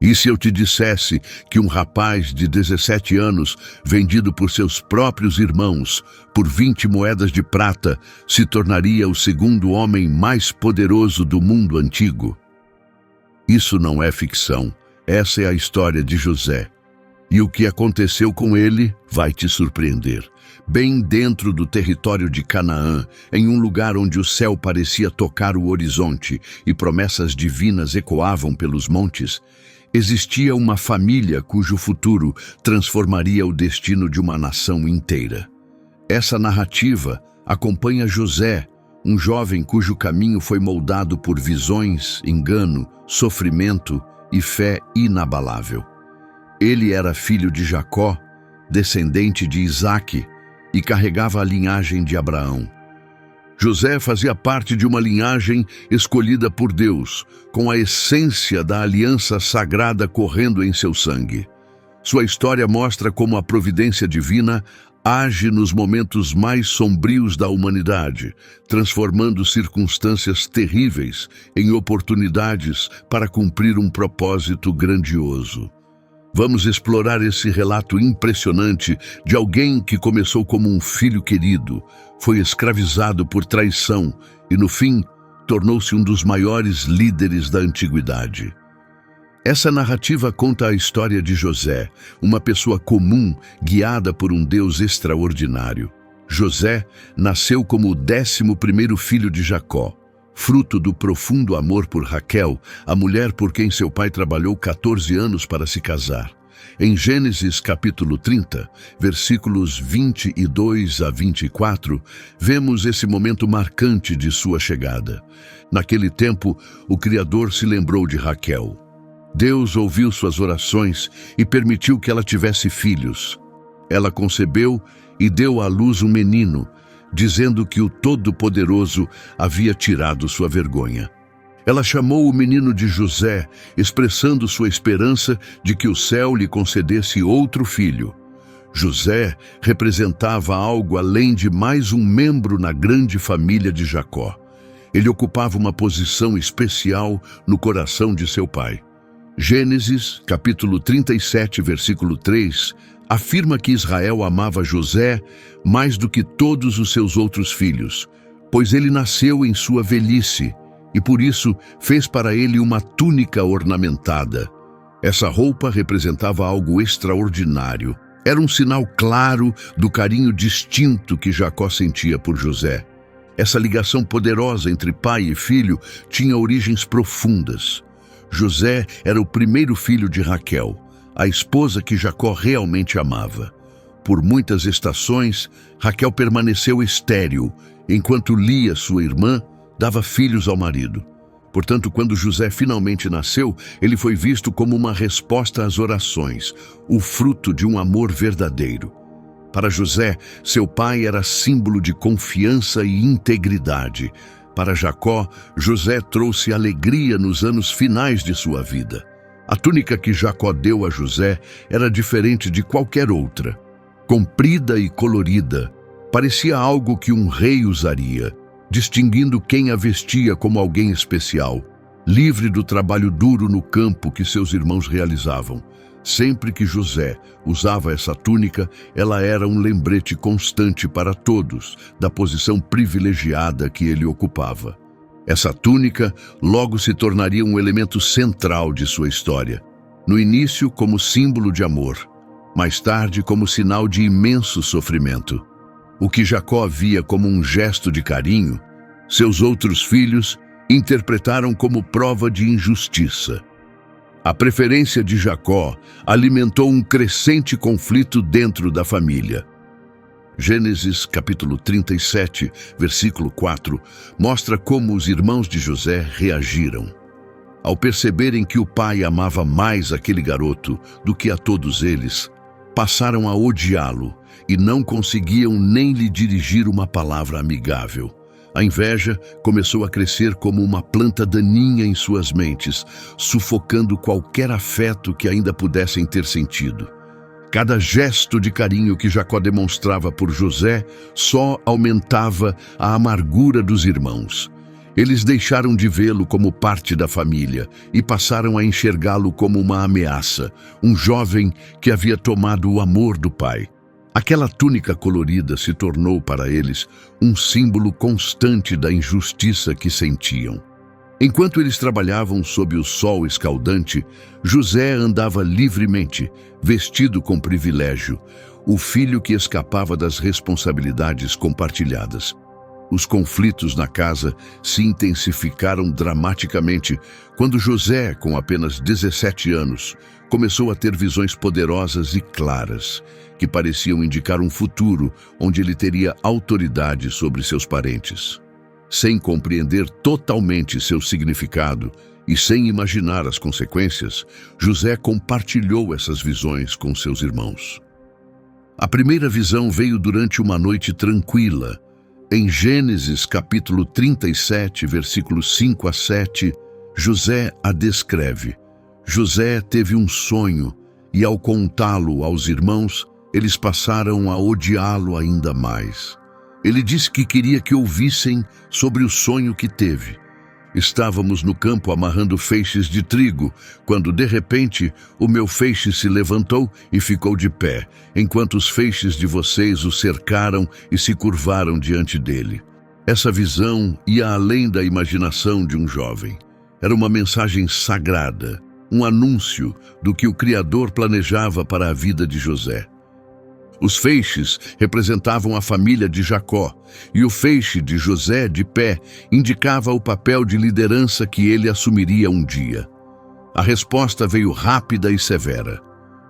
E se eu te dissesse que um rapaz de 17 anos, vendido por seus próprios irmãos por 20 moedas de prata, se tornaria o segundo homem mais poderoso do mundo antigo? Isso não é ficção. Essa é a história de José. E o que aconteceu com ele vai te surpreender. Bem dentro do território de Canaã, em um lugar onde o céu parecia tocar o horizonte e promessas divinas ecoavam pelos montes, existia uma família cujo futuro transformaria o destino de uma nação inteira. Essa narrativa acompanha José, um jovem cujo caminho foi moldado por visões, engano, sofrimento e fé inabalável. Ele era filho de Jacó, descendente de Isaque, e carregava a linhagem de Abraão. José fazia parte de uma linhagem escolhida por Deus, com a essência da aliança sagrada correndo em seu sangue. Sua história mostra como a providência divina age nos momentos mais sombrios da humanidade, transformando circunstâncias terríveis em oportunidades para cumprir um propósito grandioso. Vamos explorar esse relato impressionante de alguém que começou como um filho querido, foi escravizado por traição e, no fim, tornou-se um dos maiores líderes da antiguidade. Essa narrativa conta a história de José, uma pessoa comum guiada por um Deus extraordinário. José nasceu como o 11º filho de Jacó, fruto do profundo amor por Raquel, a mulher por quem seu pai trabalhou 14 anos para se casar. Em Gênesis capítulo 30, versículos 22 a 24, vemos esse momento marcante de sua chegada. Naquele tempo, o Criador se lembrou de Raquel. Deus ouviu suas orações e permitiu que ela tivesse filhos. Ela concebeu e deu à luz um menino, dizendo que o Todo-Poderoso havia tirado sua vergonha. Ela chamou o menino de José, expressando sua esperança de que o céu lhe concedesse outro filho. José representava algo além de mais um membro na grande família de Jacó. Ele ocupava uma posição especial no coração de seu pai. Gênesis, capítulo 37, versículo 3, afirma que Israel amava José mais do que todos os seus outros filhos, pois ele nasceu em sua velhice e por isso fez para ele uma túnica ornamentada. Essa roupa representava algo extraordinário. Era um sinal claro do carinho distinto que Jacó sentia por José. Essa ligação poderosa entre pai e filho tinha origens profundas. José era o primeiro filho de Raquel, a esposa que Jacó realmente amava. Por muitas estações, Raquel permaneceu estéril, enquanto Lia, sua irmã, dava filhos ao marido. Portanto, quando José finalmente nasceu, ele foi visto como uma resposta às orações, o fruto de um amor verdadeiro. Para José, seu pai era símbolo de confiança e integridade. Para Jacó, José trouxe alegria nos anos finais de sua vida. A túnica que Jacó deu a José era diferente de qualquer outra. Comprida e colorida, parecia algo que um rei usaria, distinguindo quem a vestia como alguém especial, livre do trabalho duro no campo que seus irmãos realizavam. Sempre que José usava essa túnica, ela era um lembrete constante para todos da posição privilegiada que ele ocupava. Essa túnica logo se tornaria um elemento central de sua história. No início, como símbolo de amor, mais tarde, como sinal de imenso sofrimento. O que Jacó via como um gesto de carinho, seus outros filhos interpretaram como prova de injustiça. A preferência de Jacó alimentou um crescente conflito dentro da família. Gênesis capítulo 37, versículo 4, mostra como os irmãos de José reagiram. Ao perceberem que o pai amava mais aquele garoto do que a todos eles, passaram a odiá-lo e não conseguiam nem lhe dirigir uma palavra amigável. A inveja começou a crescer como uma planta daninha em suas mentes, sufocando qualquer afeto que ainda pudessem ter sentido. Cada gesto de carinho que Jacó demonstrava por José só aumentava a amargura dos irmãos. Eles deixaram de vê-lo como parte da família e passaram a enxergá-lo como uma ameaça, um jovem que havia tomado o amor do pai. Aquela túnica colorida se tornou para eles um símbolo constante da injustiça que sentiam. Enquanto eles trabalhavam sob o sol escaldante, José andava livremente, vestido com privilégio, o filho que escapava das responsabilidades compartilhadas. Os conflitos na casa se intensificaram dramaticamente quando José, com apenas 17 anos, começou a ter visões poderosas e claras, que pareciam indicar um futuro onde ele teria autoridade sobre seus parentes. Sem compreender totalmente seu significado e sem imaginar as consequências, José compartilhou essas visões com seus irmãos. A primeira visão veio durante uma noite tranquila. Em Gênesis capítulo 37, versículos 5 a 7, José a descreve. José teve um sonho e, ao contá-lo aos irmãos, eles passaram a odiá-lo ainda mais. Ele disse que queria que ouvissem sobre o sonho que teve. Estávamos no campo amarrando feixes de trigo, quando, de repente, o meu feixe se levantou e ficou de pé, enquanto os feixes de vocês o cercaram e se curvaram diante dele. Essa visão ia além da imaginação de um jovem. Era uma mensagem sagrada, um anúncio do que o Criador planejava para a vida de José. Os feixes representavam a família de Jacó, e o feixe de José de pé indicava o papel de liderança que ele assumiria um dia. A resposta veio rápida e severa.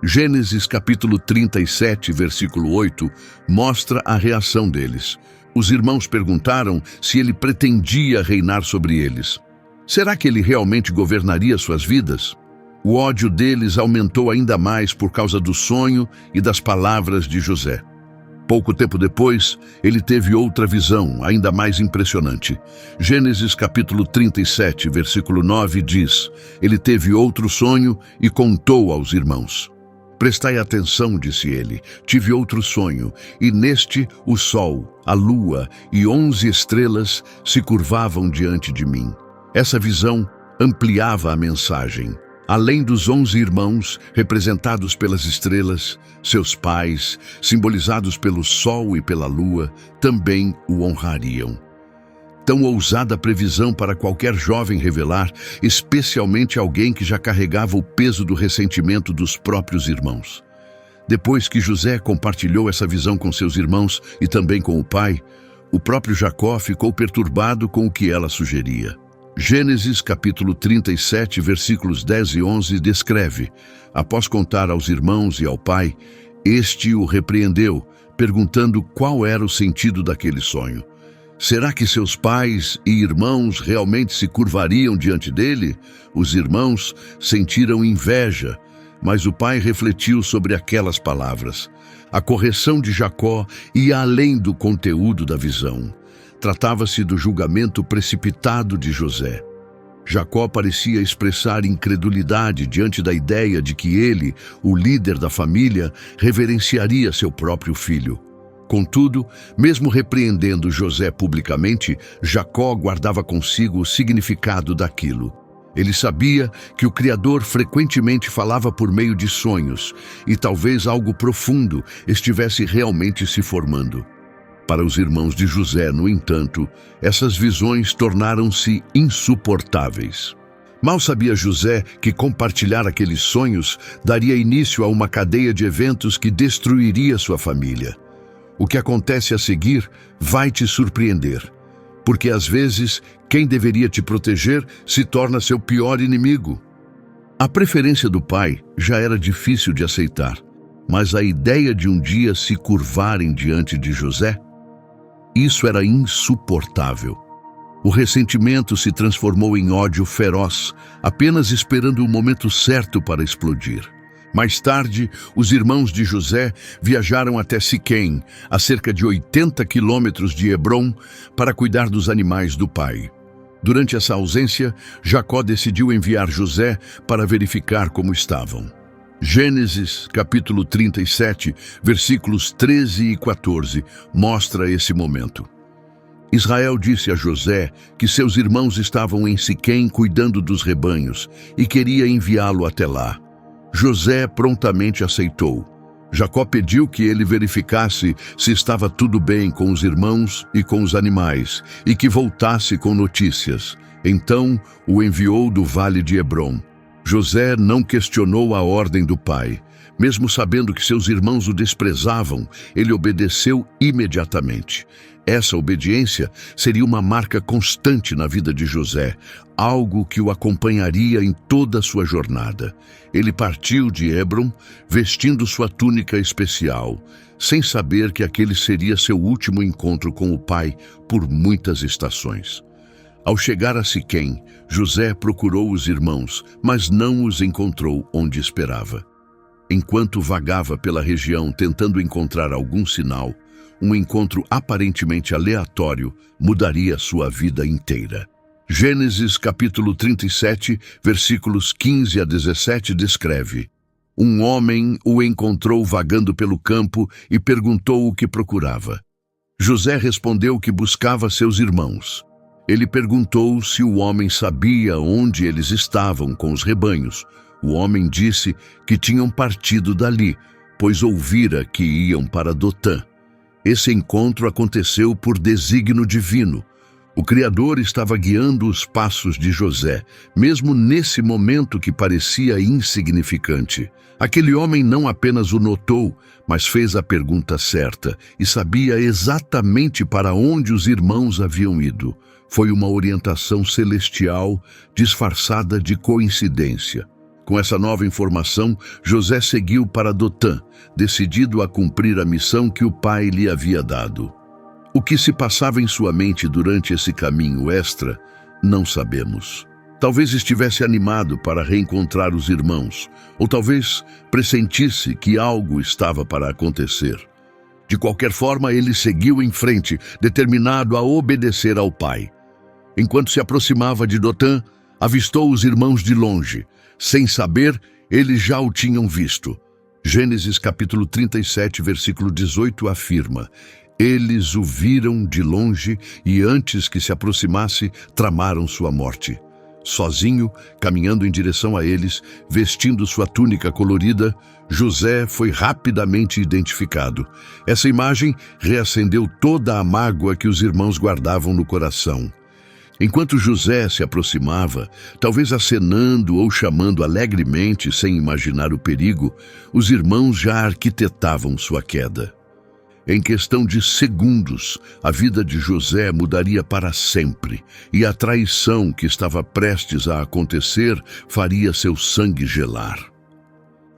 Gênesis capítulo 37, versículo 8, mostra a reação deles. Os irmãos perguntaram se ele pretendia reinar sobre eles. Será que ele realmente governaria suas vidas? O ódio deles aumentou ainda mais por causa do sonho e das palavras de José. Pouco tempo depois, ele teve outra visão, ainda mais impressionante. Gênesis capítulo 37, versículo 9 diz: ele teve outro sonho e contou aos irmãos. Prestai atenção, disse ele, tive outro sonho, e neste o sol, a lua e 11 estrelas se curvavam diante de mim. Essa visão ampliava a mensagem. Além dos 11 irmãos, representados pelas estrelas, seus pais, simbolizados pelo sol e pela lua, também o honrariam. Tão ousada previsão para qualquer jovem revelar, especialmente alguém que já carregava o peso do ressentimento dos próprios irmãos. Depois que José compartilhou essa visão com seus irmãos e também com o pai, o próprio Jacó ficou perturbado com o que ela sugeria. Gênesis capítulo 37, versículos 10 e 11 descreve: após contar aos irmãos e ao pai, este o repreendeu, perguntando qual era o sentido daquele sonho. Será que seus pais e irmãos realmente se curvariam diante dele? Os irmãos sentiram inveja, mas o pai refletiu sobre aquelas palavras. A correção de Jacó ia além do conteúdo da visão. Tratava-se do julgamento precipitado de José. Jacó parecia expressar incredulidade diante da ideia de que ele, o líder da família, reverenciaria seu próprio filho. Contudo, mesmo repreendendo José publicamente, Jacó guardava consigo o significado daquilo. Ele sabia que o Criador frequentemente falava por meio de sonhos, e talvez algo profundo estivesse realmente se formando. Para os irmãos de José, no entanto, essas visões tornaram-se insuportáveis. Mal sabia José que compartilhar aqueles sonhos daria início a uma cadeia de eventos que destruiria sua família. O que acontece a seguir vai te surpreender, porque às vezes quem deveria te proteger se torna seu pior inimigo. A preferência do pai já era difícil de aceitar, mas a ideia de um dia se curvarem diante de José, isso era insuportável. O ressentimento se transformou em ódio feroz, apenas esperando o momento certo para explodir. Mais tarde, os irmãos de José viajaram até Siquém, a cerca de 80 quilômetros de Hebrom, para cuidar dos animais do pai. Durante essa ausência, Jacó decidiu enviar José para verificar como estavam. Gênesis, capítulo 37, versículos 13 e 14, mostra esse momento. Israel disse a José que seus irmãos estavam em Siquém cuidando dos rebanhos e queria enviá-lo até lá. José prontamente aceitou. Jacó pediu que ele verificasse se estava tudo bem com os irmãos e com os animais e que voltasse com notícias. Então o enviou do vale de Hebrom. José não questionou a ordem do pai. Mesmo sabendo que seus irmãos o desprezavam, ele obedeceu imediatamente. Essa obediência seria uma marca constante na vida de José, algo que o acompanharia em toda a sua jornada. Ele partiu de Hebrom, vestindo sua túnica especial, sem saber que aquele seria seu último encontro com o pai por muitas estações. Ao chegar a Siquém, José procurou os irmãos, mas não os encontrou onde esperava. Enquanto vagava pela região tentando encontrar algum sinal, um encontro aparentemente aleatório mudaria sua vida inteira. Gênesis capítulo 37, versículos 15 a 17 descreve: Um homem o encontrou vagando pelo campo e perguntou o que procurava. José respondeu que buscava seus irmãos. Ele perguntou se o homem sabia onde eles estavam com os rebanhos. O homem disse que tinham partido dali, pois ouvira que iam para Dotã. Esse encontro aconteceu por desígnio divino. O Criador estava guiando os passos de José, mesmo nesse momento que parecia insignificante. Aquele homem não apenas o notou, mas fez a pergunta certa e sabia exatamente para onde os irmãos haviam ido. Foi uma orientação celestial disfarçada de coincidência. Com essa nova informação, José seguiu para Dotã, decidido a cumprir a missão que o pai lhe havia dado. O que se passava em sua mente durante esse caminho extra, não sabemos. Talvez estivesse animado para reencontrar os irmãos, ou talvez pressentisse que algo estava para acontecer. De qualquer forma, ele seguiu em frente, determinado a obedecer ao pai. Enquanto se aproximava de Dotã, avistou os irmãos de longe. Sem saber, eles já o tinham visto. Gênesis capítulo 37, versículo 18 afirma: Eles o viram de longe e antes que se aproximasse, tramaram sua morte. Sozinho, caminhando em direção a eles, vestindo sua túnica colorida, José foi rapidamente identificado. Essa imagem reacendeu toda a mágoa que os irmãos guardavam no coração. Enquanto José se aproximava, talvez acenando ou chamando alegremente sem imaginar o perigo, os irmãos já arquitetavam sua queda. Em questão de segundos, a vida de José mudaria para sempre, e a traição que estava prestes a acontecer faria seu sangue gelar.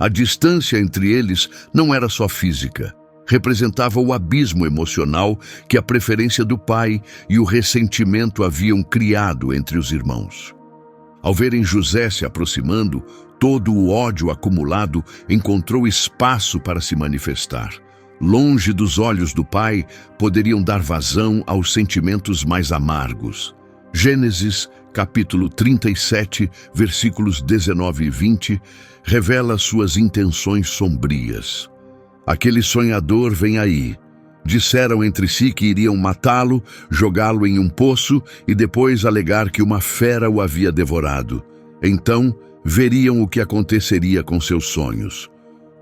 A distância entre eles não era só física. Representava o abismo emocional que a preferência do pai e o ressentimento haviam criado entre os irmãos. Ao verem José se aproximando, todo o ódio acumulado encontrou espaço para se manifestar. Longe dos olhos do pai, poderiam dar vazão aos sentimentos mais amargos. Gênesis, capítulo 37, versículos 19 e 20, revela suas intenções sombrias. Aquele sonhador vem aí. Disseram entre si que iriam matá-lo, jogá-lo em um poço e depois alegar que uma fera o havia devorado. Então, veriam o que aconteceria com seus sonhos.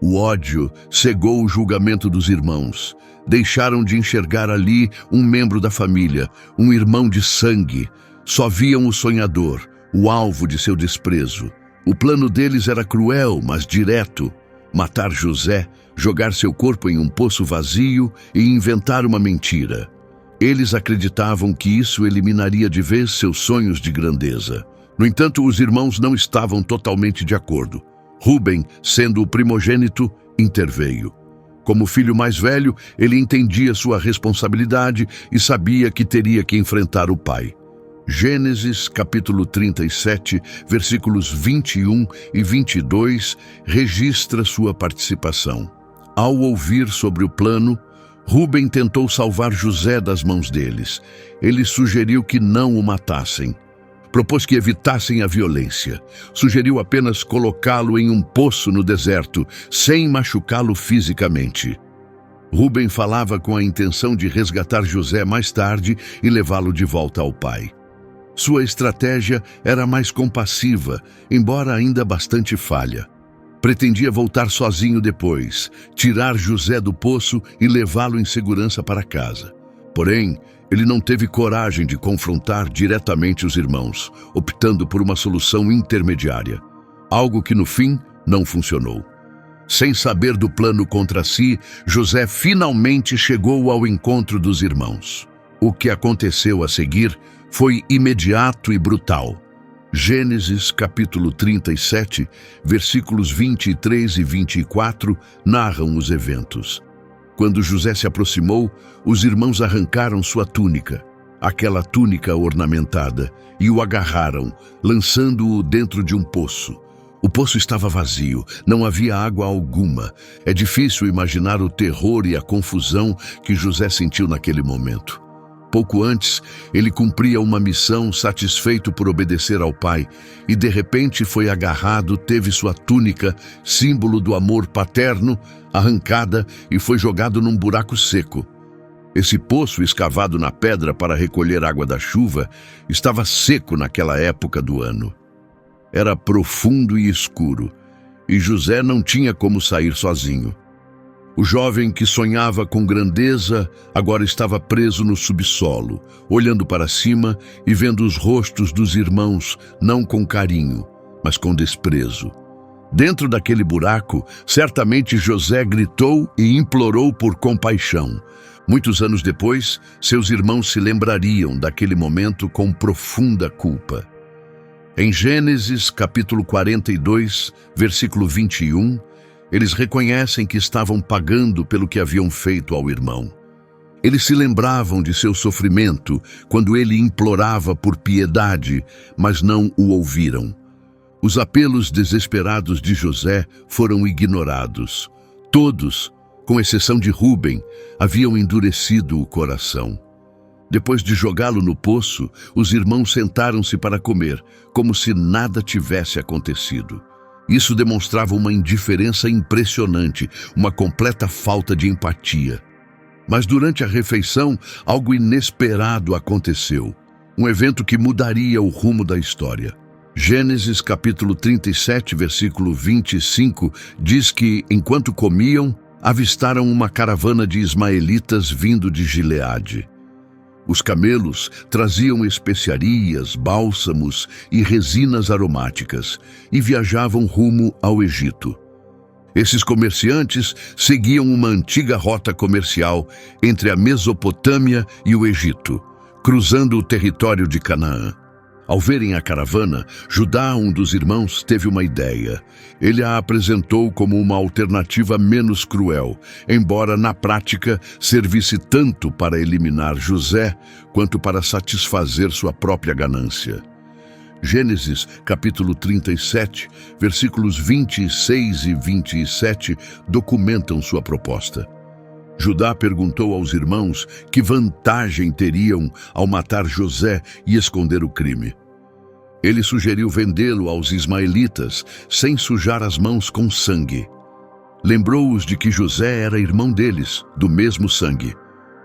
O ódio cegou o julgamento dos irmãos. Deixaram de enxergar ali um membro da família, um irmão de sangue. Só viam o sonhador, o alvo de seu desprezo. O plano deles era cruel, mas direto. Matar José, jogar seu corpo em um poço vazio e inventar uma mentira. Eles acreditavam que isso eliminaria de vez seus sonhos de grandeza. No entanto, os irmãos não estavam totalmente de acordo. Rúben, sendo o primogênito, interveio. Como filho mais velho, ele entendia sua responsabilidade e sabia que teria que enfrentar o pai. Gênesis capítulo 37, versículos 21 e 22, registra sua participação. Ao ouvir sobre o plano, Rúben tentou salvar José das mãos deles. Ele sugeriu que não o matassem. Propôs que evitassem a violência. Sugeriu apenas colocá-lo em um poço no deserto, sem machucá-lo fisicamente. Rúben falava com a intenção de resgatar José mais tarde e levá-lo de volta ao pai. Sua estratégia era mais compassiva, embora ainda bastante falha. Pretendia voltar sozinho depois, tirar José do poço e levá-lo em segurança para casa. Porém, ele não teve coragem de confrontar diretamente os irmãos, optando por uma solução intermediária, algo que no fim não funcionou. Sem saber do plano contra si, José finalmente chegou ao encontro dos irmãos. O que aconteceu a seguir foi imediato e brutal. Gênesis capítulo 37, versículos 23 e 24 narram os eventos. Quando José se aproximou, os irmãos arrancaram sua túnica, aquela túnica ornamentada, e o agarraram, lançando-o dentro de um poço. O poço estava vazio, não havia água alguma. É difícil imaginar o terror e a confusão que José sentiu naquele momento. Pouco antes, ele cumpria uma missão satisfeito por obedecer ao pai, e de repente foi agarrado, teve sua túnica, símbolo do amor paterno, arrancada e foi jogado num buraco seco. Esse poço, escavado na pedra para recolher água da chuva, estava seco naquela época do ano. Era profundo e escuro, e José não tinha como sair sozinho. O jovem que sonhava com grandeza agora estava preso no subsolo, olhando para cima e vendo os rostos dos irmãos, não com carinho, mas com desprezo. Dentro daquele buraco, certamente José gritou e implorou por compaixão. Muitos anos depois, seus irmãos se lembrariam daquele momento com profunda culpa. Em Gênesis capítulo 42, versículo 21, eles reconhecem que estavam pagando pelo que haviam feito ao irmão. Eles se lembravam de seu sofrimento quando ele implorava por piedade, mas não o ouviram. Os apelos desesperados de José foram ignorados. Todos, com exceção de Rúben, haviam endurecido o coração. Depois de jogá-lo no poço, os irmãos sentaram-se para comer, como se nada tivesse acontecido. Isso demonstrava uma indiferença impressionante, uma completa falta de empatia. Mas durante a refeição, algo inesperado aconteceu. Um evento que mudaria o rumo da história. Gênesis capítulo 37, versículo 25, diz que, enquanto comiam, avistaram uma caravana de ismaelitas vindo de Gileade. Os camelos traziam especiarias, bálsamos e resinas aromáticas e viajavam rumo ao Egito. Esses comerciantes seguiam uma antiga rota comercial entre a Mesopotâmia e o Egito, cruzando o território de Canaã. Ao verem a caravana, Judá, um dos irmãos, teve uma ideia. Ele a apresentou como uma alternativa menos cruel, embora na prática servisse tanto para eliminar José quanto para satisfazer sua própria ganância. Gênesis capítulo 37, versículos 26 e 27 documentam sua proposta. Judá perguntou aos irmãos que vantagem teriam ao matar José e esconder o crime. Ele sugeriu vendê-lo aos ismaelitas sem sujar as mãos com sangue. Lembrou-os de que José era irmão deles, do mesmo sangue.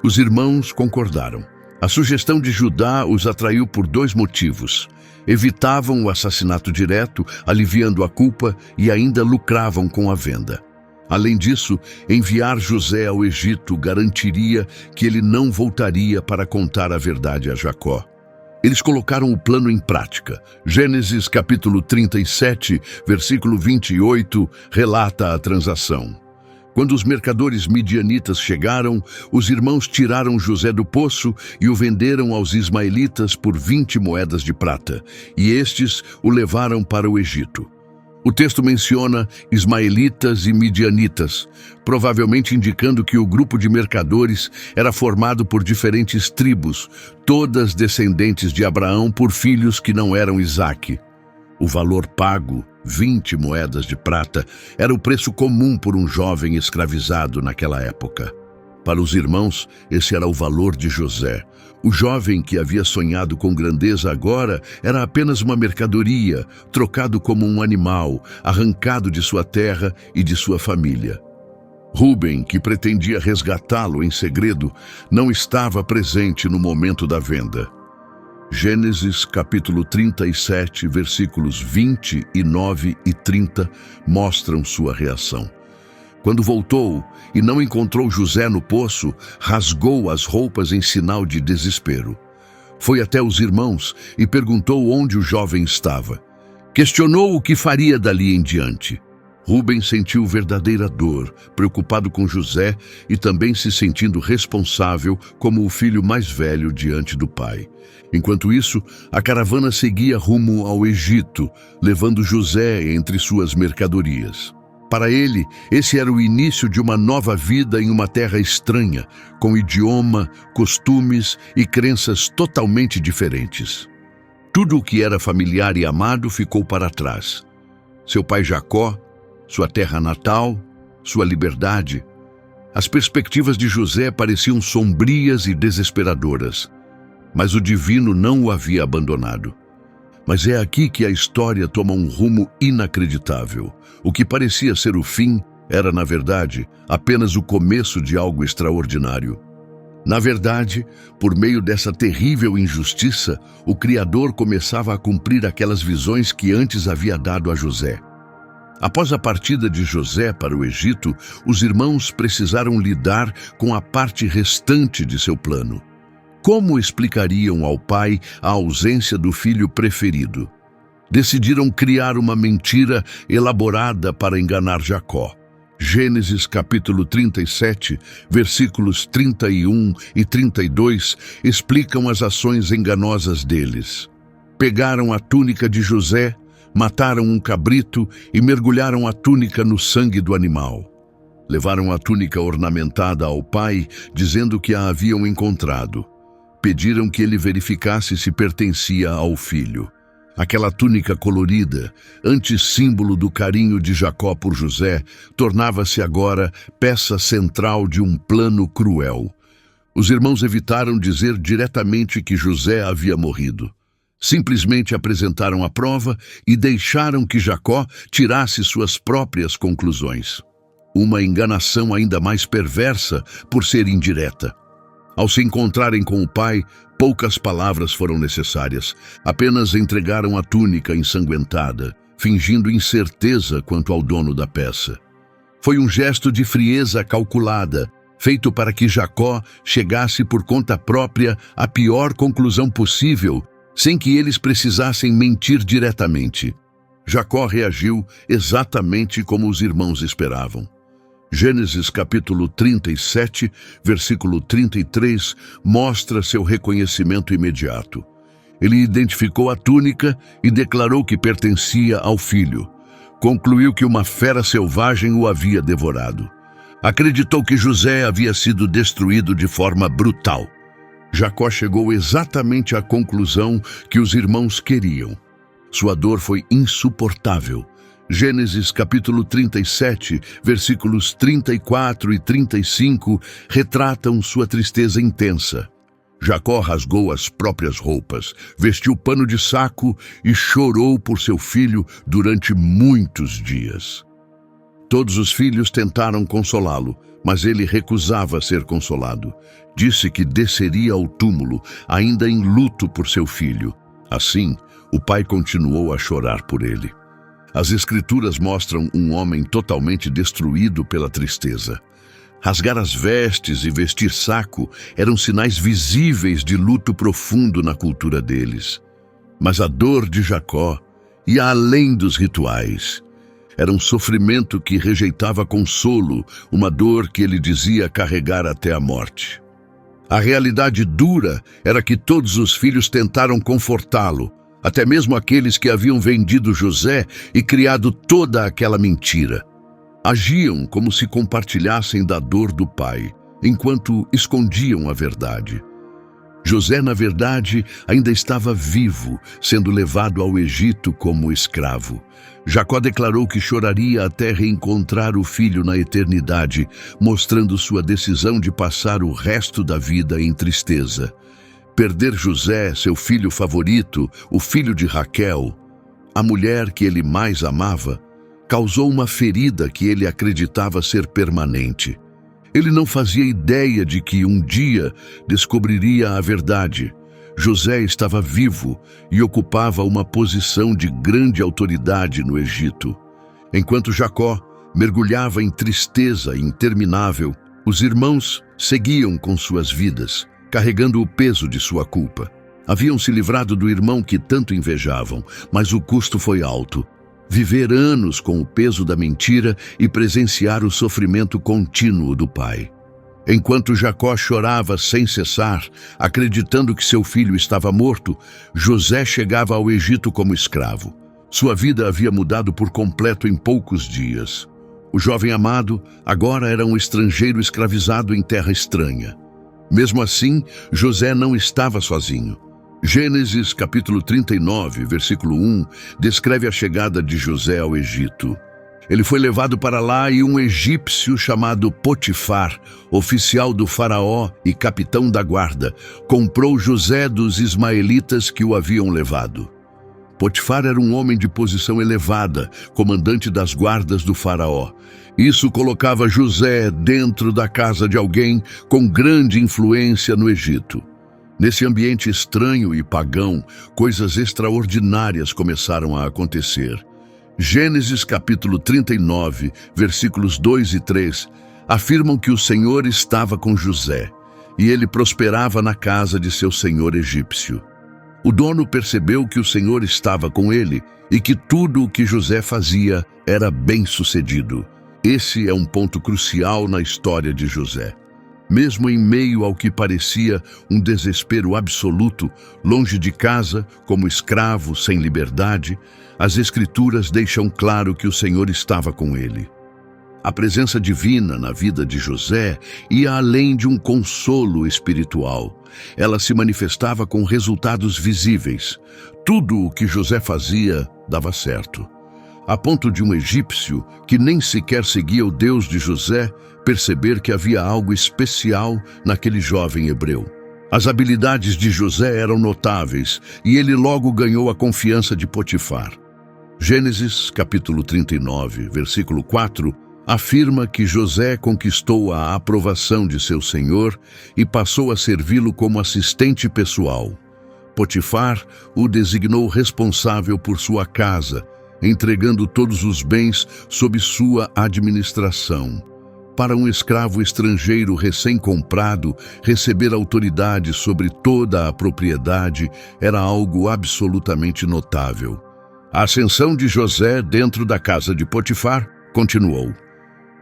Os irmãos concordaram. A sugestão de Judá os atraiu por dois motivos. Evitavam o assassinato direto, aliviando a culpa, e ainda lucravam com a venda. Além disso, enviar José ao Egito garantiria que ele não voltaria para contar a verdade a Jacó. Eles colocaram o plano em prática. Gênesis capítulo 37, versículo 28, relata a transação. Quando os mercadores midianitas chegaram, os irmãos tiraram José do poço e o venderam aos ismaelitas por 20 moedas de prata, e estes o levaram para o Egito. O texto menciona ismaelitas e midianitas, provavelmente indicando que o grupo de mercadores era formado por diferentes tribos, todas descendentes de Abraão por filhos que não eram Isaque. O valor pago, 20 moedas de prata, era o preço comum por um jovem escravizado naquela época. Para os irmãos, esse era o valor de José. O jovem que havia sonhado com grandeza agora era apenas uma mercadoria, trocado como um animal, arrancado de sua terra e de sua família. Rúben, que pretendia resgatá-lo em segredo, não estava presente no momento da venda. Gênesis capítulo 37, versículos 29 e 30 mostram sua reação. Quando voltou e não encontrou José no poço, rasgou as roupas em sinal de desespero. Foi até os irmãos e perguntou onde o jovem estava. Questionou o que faria dali em diante. Rúben sentiu verdadeira dor, preocupado com José e também se sentindo responsável como o filho mais velho diante do pai. Enquanto isso, a caravana seguia rumo ao Egito, levando José entre suas mercadorias. Para ele, esse era o início de uma nova vida em uma terra estranha, com idioma, costumes e crenças totalmente diferentes. Tudo o que era familiar e amado ficou para trás. Seu pai Jacó, sua terra natal, sua liberdade. As perspectivas de José pareciam sombrias e desesperadoras, mas o divino não o havia abandonado. Mas é aqui que a história toma um rumo inacreditável. O que parecia ser o fim era, na verdade, apenas o começo de algo extraordinário. Na verdade, por meio dessa terrível injustiça, o Criador começava a cumprir aquelas visões que antes havia dado a José. Após a partida de José para o Egito, os irmãos precisaram lidar com a parte restante de seu plano. Como explicariam ao pai a ausência do filho preferido? Decidiram criar uma mentira elaborada para enganar Jacó. Gênesis capítulo 37, versículos 31 e 32 explicam as ações enganosas deles. Pegaram a túnica de José, mataram um cabrito e mergulharam a túnica no sangue do animal. Levaram a túnica ornamentada ao pai, dizendo que a haviam encontrado. Pediram que ele verificasse se pertencia ao filho. Aquela túnica colorida, antes símbolo do carinho de Jacó por José, tornava-se agora peça central de um plano cruel. Os irmãos evitaram dizer diretamente que José havia morrido. Simplesmente apresentaram a prova e deixaram que Jacó tirasse suas próprias conclusões. Uma enganação ainda mais perversa por ser indireta. Ao se encontrarem com o pai, poucas palavras foram necessárias. Apenas entregaram a túnica ensanguentada, fingindo incerteza quanto ao dono da peça. Foi um gesto de frieza calculada, feito para que Jacó chegasse por conta própria à pior conclusão possível, sem que eles precisassem mentir diretamente. Jacó reagiu exatamente como os irmãos esperavam. Gênesis capítulo 37, versículo 33, mostra seu reconhecimento imediato. Ele identificou a túnica e declarou que pertencia ao filho. Concluiu que uma fera selvagem o havia devorado. Acreditou que José havia sido destruído de forma brutal. Jacó chegou exatamente à conclusão que os irmãos queriam. Sua dor foi insuportável. Gênesis capítulo 37, versículos 34 e 35 retratam sua tristeza intensa. Jacó rasgou as próprias roupas, vestiu pano de saco e chorou por seu filho durante muitos dias. Todos os filhos tentaram consolá-lo, mas ele recusava ser consolado. Disse que desceria ao túmulo, ainda em luto por seu filho. Assim, o pai continuou a chorar por ele. As Escrituras mostram um homem totalmente destruído pela tristeza. Rasgar as vestes e vestir saco eram sinais visíveis de luto profundo na cultura deles. Mas a dor de Jacó ia além dos rituais. Era um sofrimento que rejeitava consolo, uma dor que ele dizia carregar até a morte. A realidade dura era que todos os filhos tentaram confortá-lo, até mesmo aqueles que haviam vendido José e criado toda aquela mentira. Agiam como se compartilhassem da dor do pai, enquanto escondiam a verdade. José, na verdade, ainda estava vivo, sendo levado ao Egito como escravo. Jacó declarou que choraria até reencontrar o filho na eternidade, mostrando sua decisão de passar o resto da vida em tristeza. Perder José, seu filho favorito, o filho de Raquel, a mulher que ele mais amava, causou uma ferida que ele acreditava ser permanente. Ele não fazia ideia de que um dia descobriria a verdade. José estava vivo e ocupava uma posição de grande autoridade no Egito. Enquanto Jacó mergulhava em tristeza interminável, os irmãos seguiam com suas vidas, carregando o peso de sua culpa. Haviam se livrado do irmão que tanto invejavam, mas o custo foi alto. Viver anos com o peso da mentira e presenciar o sofrimento contínuo do pai. Enquanto Jacó chorava sem cessar, acreditando que seu filho estava morto, José chegava ao Egito como escravo. Sua vida havia mudado por completo em poucos dias. O jovem amado agora era um estrangeiro escravizado em terra estranha. Mesmo assim, José não estava sozinho. Gênesis capítulo 39, versículo 1, descreve a chegada de José ao Egito. Ele foi levado para lá e um egípcio chamado Potifar, oficial do faraó e capitão da guarda, comprou José dos ismaelitas que o haviam levado. Potifar era um homem de posição elevada, comandante das guardas do faraó. Isso colocava José dentro da casa de alguém com grande influência no Egito. Nesse ambiente estranho e pagão, coisas extraordinárias começaram a acontecer. Gênesis capítulo 39, versículos 2 e 3, afirmam que o Senhor estava com José, e ele prosperava na casa de seu senhor egípcio. O dono percebeu que o Senhor estava com ele e que tudo o que José fazia era bem-sucedido. Esse é um ponto crucial na história de José. Mesmo em meio ao que parecia um desespero absoluto, longe de casa, como escravo, sem liberdade, as Escrituras deixam claro que o Senhor estava com ele. A presença divina na vida de José ia além de um consolo espiritual. Ela se manifestava com resultados visíveis. Tudo o que José fazia dava certo. A ponto de um egípcio, que nem sequer seguia o Deus de José, perceber que havia algo especial naquele jovem hebreu. As habilidades de José eram notáveis e ele logo ganhou a confiança de Potifar. Gênesis capítulo 39, versículo 4, afirma que José conquistou a aprovação de seu senhor e passou a servi-lo como assistente pessoal. Potifar o designou responsável por sua casa, entregando todos os bens sob sua administração. Para um escravo estrangeiro recém-comprado, receber autoridade sobre toda a propriedade era algo absolutamente notável. A ascensão de José dentro da casa de Potifar continuou.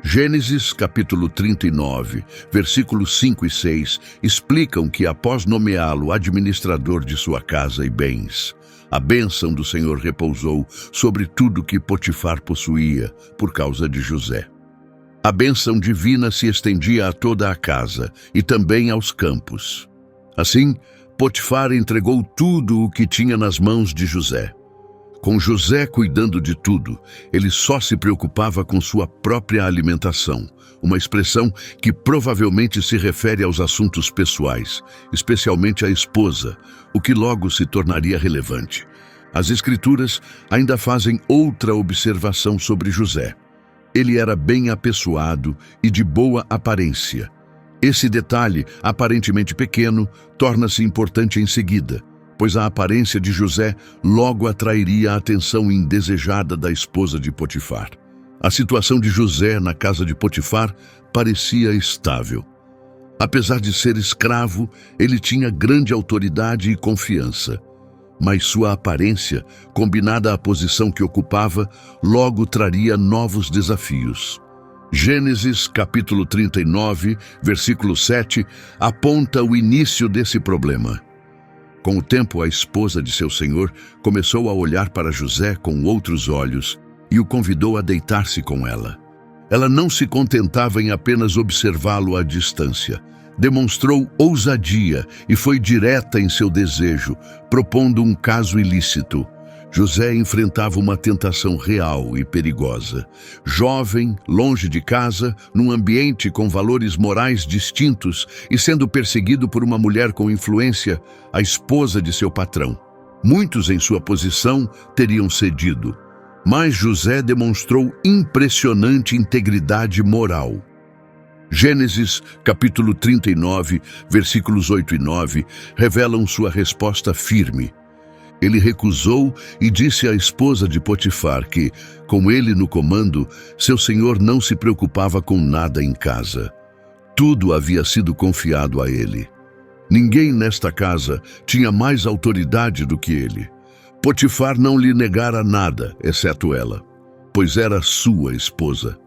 Gênesis capítulo 39, versículos 5 e 6, explicam que após nomeá-lo administrador de sua casa e bens, a bênção do Senhor repousou sobre tudo que Potifar possuía por causa de José. A bênção divina se estendia a toda a casa e também aos campos. Assim, Potifar entregou tudo o que tinha nas mãos de José. Com José cuidando de tudo, ele só se preocupava com sua própria alimentação, uma expressão que provavelmente se refere aos assuntos pessoais, especialmente à esposa, o que logo se tornaria relevante. As Escrituras ainda fazem outra observação sobre José. Ele era bem apessoado e de boa aparência. Esse detalhe, aparentemente pequeno, torna-se importante em seguida, pois a aparência de José logo atrairia a atenção indesejada da esposa de Potifar. A situação de José na casa de Potifar parecia estável. Apesar de ser escravo, ele tinha grande autoridade e confiança. Mas sua aparência, combinada à posição que ocupava, logo traria novos desafios. Gênesis capítulo 39, versículo 7, aponta o início desse problema. Com o tempo, a esposa de seu senhor começou a olhar para José com outros olhos e o convidou a deitar-se com ela. Ela não se contentava em apenas observá-lo à distância. Demonstrou ousadia e foi direta em seu desejo, propondo um caso ilícito. José enfrentava uma tentação real e perigosa. Jovem, longe de casa, num ambiente com valores morais distintos e sendo perseguido por uma mulher com influência, a esposa de seu patrão. Muitos em sua posição teriam cedido. Mas José demonstrou impressionante integridade moral. Gênesis, capítulo 39, versículos 8 e 9, revelam sua resposta firme. Ele recusou e disse à esposa de Potifar que, com ele no comando, seu senhor não se preocupava com nada em casa. Tudo havia sido confiado a ele. Ninguém nesta casa tinha mais autoridade do que ele. Potifar não lhe negara nada, exceto ela, pois era sua esposa.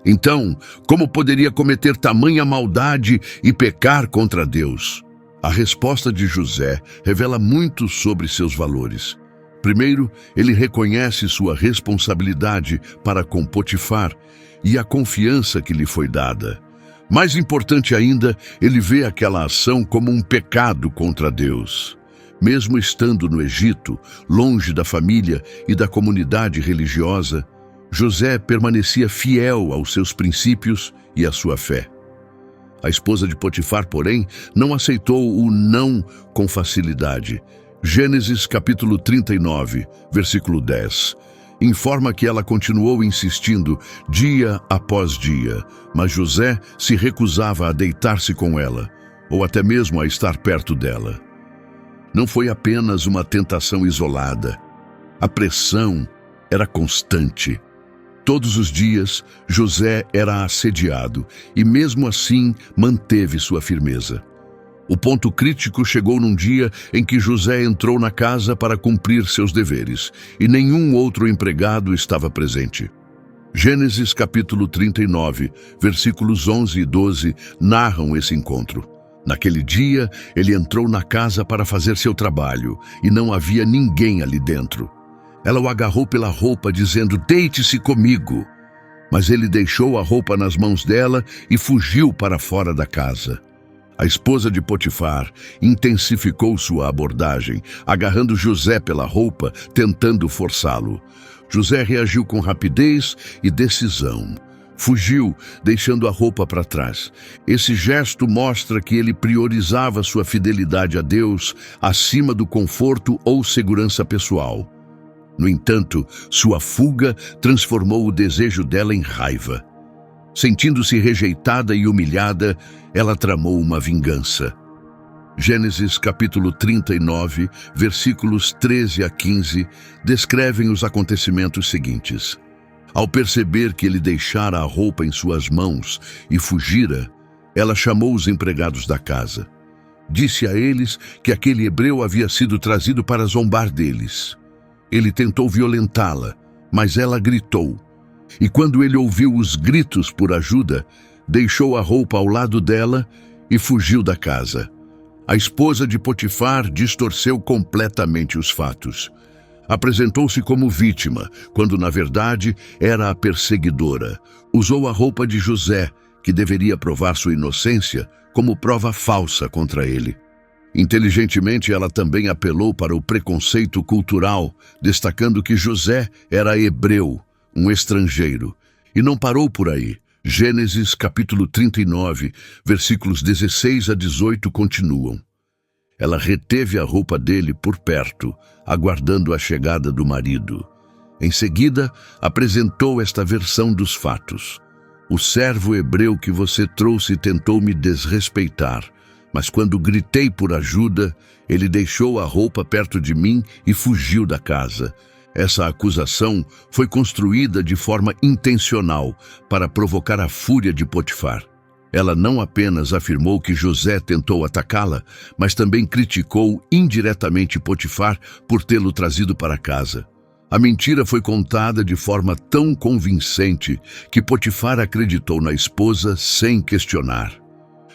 Então, como poderia cometer tamanha maldade e pecar contra Deus? A resposta de José revela muito sobre seus valores. Primeiro, ele reconhece sua responsabilidade para com Potifar e a confiança que lhe foi dada. Mais importante ainda, ele vê aquela ação como um pecado contra Deus. Mesmo estando no Egito, longe da família e da comunidade religiosa, José permanecia fiel aos seus princípios e à sua fé. A esposa de Potifar, porém, não aceitou o não com facilidade. Gênesis capítulo 39, versículo 10, informa que ela continuou insistindo dia após dia, mas José se recusava a deitar-se com ela, ou até mesmo a estar perto dela. Não foi apenas uma tentação isolada. A pressão era constante. Todos os dias, José era assediado e, mesmo assim, manteve sua firmeza. O ponto crítico chegou num dia em que José entrou na casa para cumprir seus deveres e nenhum outro empregado estava presente. Gênesis capítulo 39, versículos 11 e 12 narram esse encontro. Naquele dia, ele entrou na casa para fazer seu trabalho e não havia ninguém ali dentro. Ela o agarrou pela roupa, dizendo: "Deite-se comigo." Mas ele deixou a roupa nas mãos dela e fugiu para fora da casa. A esposa de Potifar intensificou sua abordagem, agarrando José pela roupa, tentando forçá-lo. José reagiu com rapidez e decisão. Fugiu, deixando a roupa para trás. Esse gesto mostra que ele priorizava sua fidelidade a Deus acima do conforto ou segurança pessoal. No entanto, sua fuga transformou o desejo dela em raiva. Sentindo-se rejeitada e humilhada, ela tramou uma vingança. Gênesis capítulo 39, versículos 13 a 15, descrevem os acontecimentos seguintes. Ao perceber que ele deixara a roupa em suas mãos e fugira, ela chamou os empregados da casa. Disse a eles que aquele hebreu havia sido trazido para zombar deles. Ele tentou violentá-la, mas ela gritou. E quando ele ouviu os gritos por ajuda, deixou a roupa ao lado dela e fugiu da casa. A esposa de Potifar distorceu completamente os fatos. Apresentou-se como vítima, quando na verdade era a perseguidora. Usou a roupa de José, que deveria provar sua inocência, como prova falsa contra ele. Inteligentemente, ela também apelou para o preconceito cultural, destacando que José era hebreu, um estrangeiro. E não parou por aí. Gênesis capítulo 39, versículos 16 a 18 continuam. Ela reteve a roupa dele por perto, aguardando a chegada do marido. Em seguida, apresentou esta versão dos fatos. O servo hebreu que você trouxe tentou me desrespeitar, mas quando gritei por ajuda, ele deixou a roupa perto de mim e fugiu da casa. Essa acusação foi construída de forma intencional para provocar a fúria de Potifar. Ela não apenas afirmou que José tentou atacá-la, mas também criticou indiretamente Potifar por tê-lo trazido para casa. A mentira foi contada de forma tão convincente que Potifar acreditou na esposa sem questionar.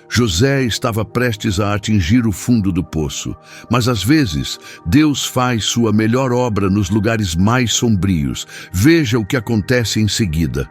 José estava prestes a atingir o fundo do poço, mas às vezes Deus faz sua melhor obra nos lugares mais sombrios. Veja o que acontece em seguida.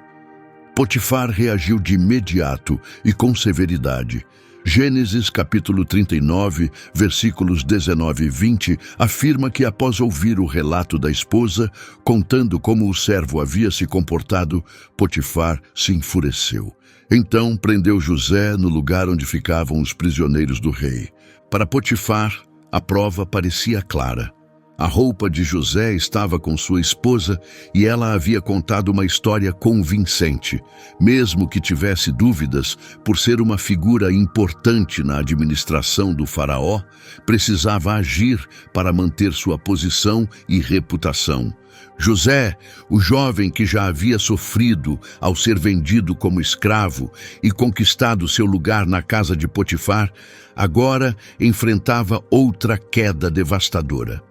Potifar reagiu de imediato e com severidade. Gênesis capítulo 39, versículos 19 e 20, afirma que após ouvir o relato da esposa, contando como o servo havia se comportado, Potifar se enfureceu. Então prendeu José no lugar onde ficavam os prisioneiros do rei. Para Potifar, a prova parecia clara. A roupa de José estava com sua esposa e ela havia contado uma história convincente, mesmo que tivesse dúvidas, por ser uma figura importante na administração do faraó, precisava agir para manter sua posição e reputação. José, o jovem que já havia sofrido ao ser vendido como escravo e conquistado seu lugar na casa de Potifar, agora enfrentava outra queda devastadora.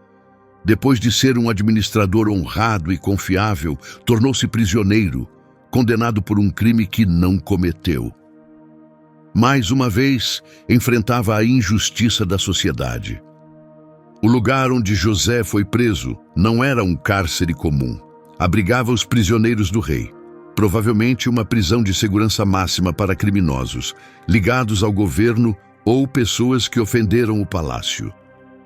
Depois de ser um administrador honrado e confiável, tornou-se prisioneiro, condenado por um crime que não cometeu. Mais uma vez, enfrentava a injustiça da sociedade. O lugar onde José foi preso não era um cárcere comum. Abrigava os prisioneiros do rei, provavelmente uma prisão de segurança máxima para criminosos, ligados ao governo ou pessoas que ofenderam o palácio.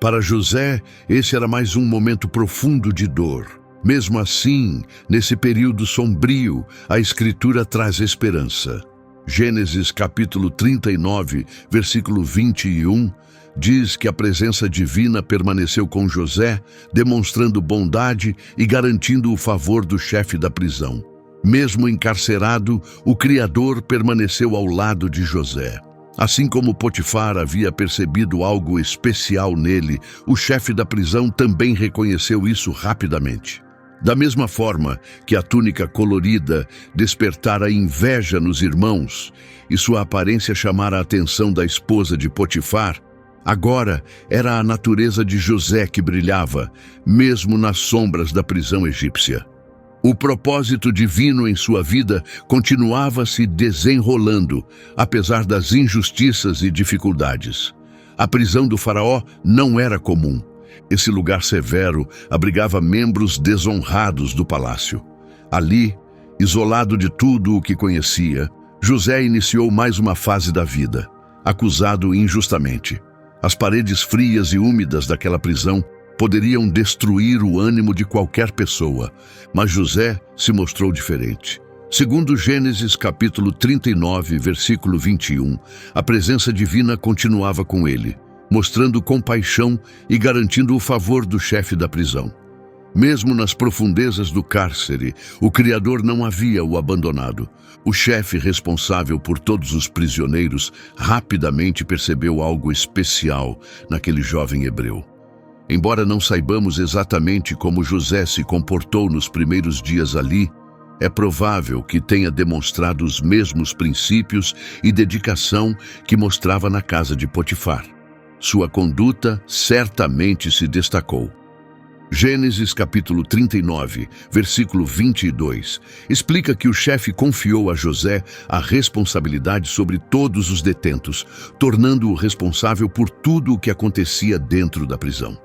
Para José, esse era mais um momento profundo de dor. Mesmo assim, nesse período sombrio, a Escritura traz esperança. Gênesis capítulo 39, versículo 21, diz que a presença divina permaneceu com José, demonstrando bondade e garantindo o favor do chefe da prisão. Mesmo encarcerado, o Criador permaneceu ao lado de José. Assim como Potifar havia percebido algo especial nele, o chefe da prisão também reconheceu isso rapidamente. Da mesma forma que a túnica colorida despertara inveja nos irmãos e sua aparência chamara a atenção da esposa de Potifar, agora era a natureza de José que brilhava, mesmo nas sombras da prisão egípcia. O propósito divino em sua vida continuava se desenrolando, apesar das injustiças e dificuldades. A prisão do faraó não era comum. Esse lugar severo abrigava membros desonrados do palácio. Ali, isolado de tudo o que conhecia, José iniciou mais uma fase da vida, acusado injustamente. As paredes frias e úmidas daquela prisão poderiam destruir o ânimo de qualquer pessoa, mas José se mostrou diferente. Segundo Gênesis capítulo 39, versículo 21, a presença divina continuava com ele, mostrando compaixão e garantindo o favor do chefe da prisão. Mesmo nas profundezas do cárcere, o Criador não havia o abandonado. O chefe responsável por todos os prisioneiros rapidamente percebeu algo especial naquele jovem hebreu. Embora não saibamos exatamente como José se comportou nos primeiros dias ali, é provável que tenha demonstrado os mesmos princípios e dedicação que mostrava na casa de Potifar. Sua conduta certamente se destacou. Gênesis capítulo 39, versículo 22, explica que o chefe confiou a José a responsabilidade sobre todos os detentos, tornando-o responsável por tudo o que acontecia dentro da prisão.